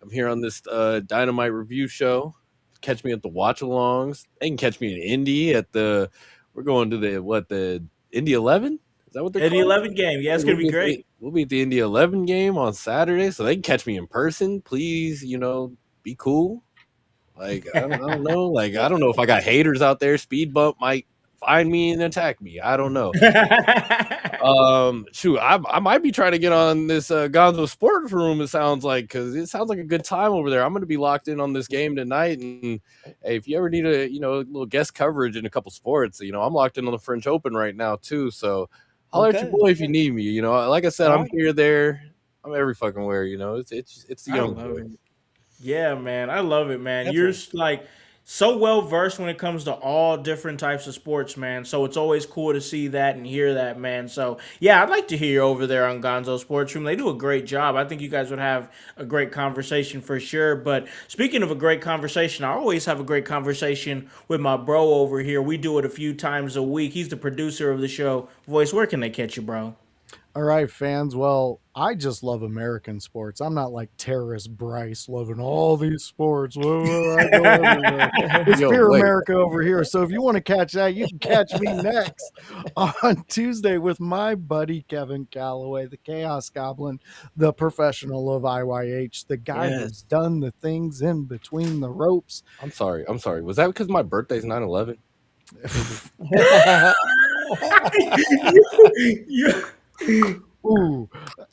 I'm here on this Dynamite review show. Catch me at the watch-alongs. They can catch me in Indy at we're going to the Indy 11? Is that what they're At the called? 11 game. Yeah, it's going to be great. We'll be at the Indy 11 game on Saturday, so they can catch me in person. Please, be cool. Like, I don't know. Like, I don't know if I got haters out there. Speed bump might find me and attack me. I don't know. Shoot, I might be trying to get on this Gonzo Sports Room. It sounds like because it sounds like a good time over there. I'm going to be locked in on this game tonight, and hey, if you ever need a little guest coverage in a couple sports, I'm locked in on the French Open right now too. So holler at your boy if you need me. Like I said, I'm here, there. I'm every fucking where. It's the young boy. Yeah, man. I love it, man. You're like so well versed when it comes to all different types of sports, man. So it's always cool to see that and hear that, man. So yeah, I'd like to hear you over there on Gonzo Sports Room. They do a great job. I think you guys would have a great conversation for sure. But speaking of a great conversation, I always have a great conversation with my bro over here. We do it a few times a week. He's the producer of the show. Voice, where can they catch you, bro? All right, fans. Well, I just love American sports. I'm not like terrorist Bryce loving all these sports. Whoa, I go everywhere. It's Fear America over here. So if you want to catch that, you can catch me next on Tuesday with my buddy Kevin Calloway, the Chaos Goblin, the professional of IYH, the guy who's done the things in between the ropes. I'm sorry. Was that because my birthday's 9/11? Ooh,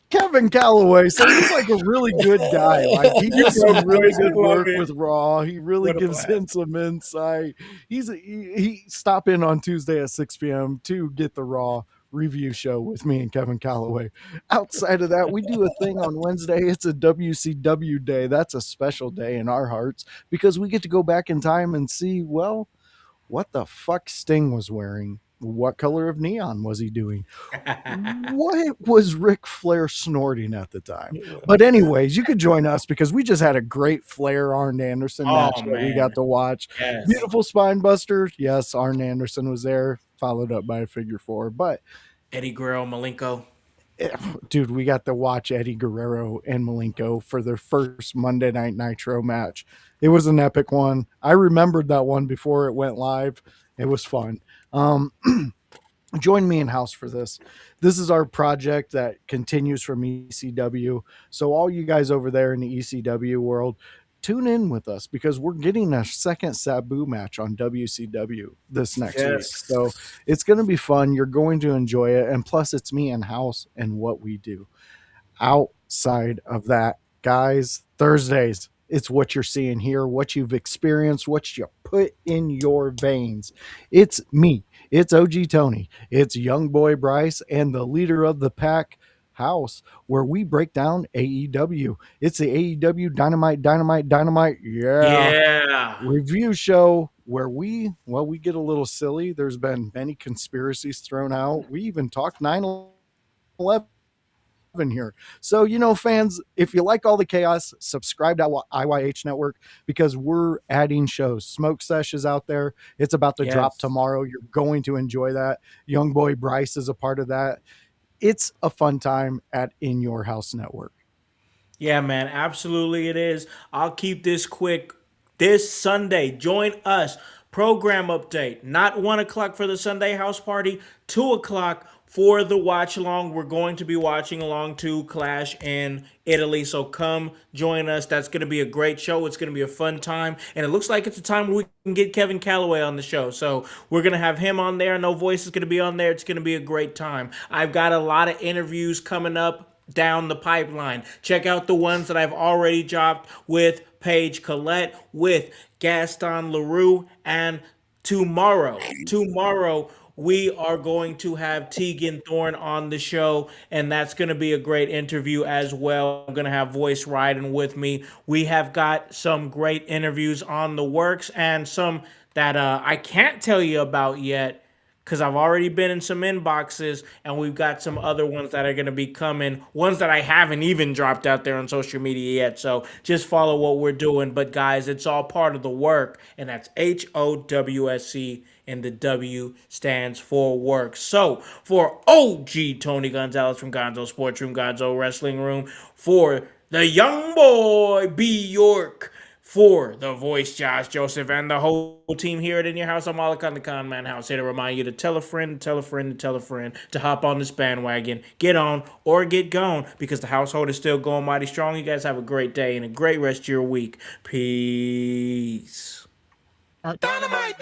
Kevin Calloway. So he's like a really good guy. Like he does some really good work with Raw. He really gives in some insight. He stop in on Tuesday at 6 p.m. to get the Raw review show with me and Kevin Calloway. Outside of that, we do a thing on Wednesday. It's a WCW day. That's a special day in our hearts because we get to go back in time and see, well, what the fuck Sting was wearing What color of neon was he doing? What was Ric Flair snorting at the time? But anyways, you could join us because we just had a great Flair Arn Anderson match that we got to watch. Yes. Beautiful spine buster. Yes, Arn Anderson was there, followed up by a figure four. But Eddie Guerrero, Malenko. dude, we got to watch Eddie Guerrero and Malenko for their first Monday Night Nitro match. It was an epic one. I remembered that one before it went live. It was fun. Join me in house for this. This is our project that continues from ECW. So all you guys over there in the ECW world, tune in with us because we're getting a second Sabu match on WCW this next week. So it's going to be fun. You're going to enjoy it. And plus it's me in house and what we do. Outside of that, guys, Thursdays, it's what you're seeing here, what you've experienced, what you put in your veins. It's me. It's OG Tony. It's Young Boy Bryce and the leader of the pack, Howse, where we break down AEW. It's the AEW Dynamite. Yeah. Review show where we get a little silly. There's been many conspiracies thrown out. We even talked 9/11 here. So, fans, if you like all the chaos, subscribe to IYH Network because we're adding shows. Smoke Sesh is out there. It's about to drop tomorrow. You're going to enjoy that. Young Boy Bryce is a part of that. It's a fun time at In Your House Network. Yeah, man, absolutely it is. I'll keep this quick. This Sunday, join us. Program update. Not 1 o'clock for the Sunday house party, 2 o'clock for the watch along. We're going to be watching along to Clash in Italy. So come join us. That's going to be a great show. It's going to be a fun time. And it looks like it's a time where we can get Kevin Calloway on the show. So we're going to have him on there. No Voice is going to be on there. It's going to be a great time. I've got a lot of interviews coming up down the pipeline. Check out the ones that I've already dropped with Paige Collette, with Gaston LaRue, and tomorrow we are going to have Tegan Thorne on the show, and that's going to be a great interview as well. I'm going to have Voice riding with me. We have got some great interviews on the works and some that I can't tell you about yet, because I've already been in some inboxes, and we've got some other ones that are going to be coming, ones that I haven't even dropped out there on social media yet. So just follow what we're doing. But guys, it's all part of the work, and that's HOWSC, and the W stands for work. So for OG Tony Gonzalez from Gonzo Sports Room, Gonzo Wrestling Room, for the young boy B York, for the Voice Josh Joseph, and the whole team here at In Your House, I'm Malachi the Con Man House, here to remind you to tell a friend, tell a friend, tell a friend to hop on this bandwagon, get on or get gone, because the household is still going mighty strong. You guys have a great day and a great rest of your week. Peace. Dynamite.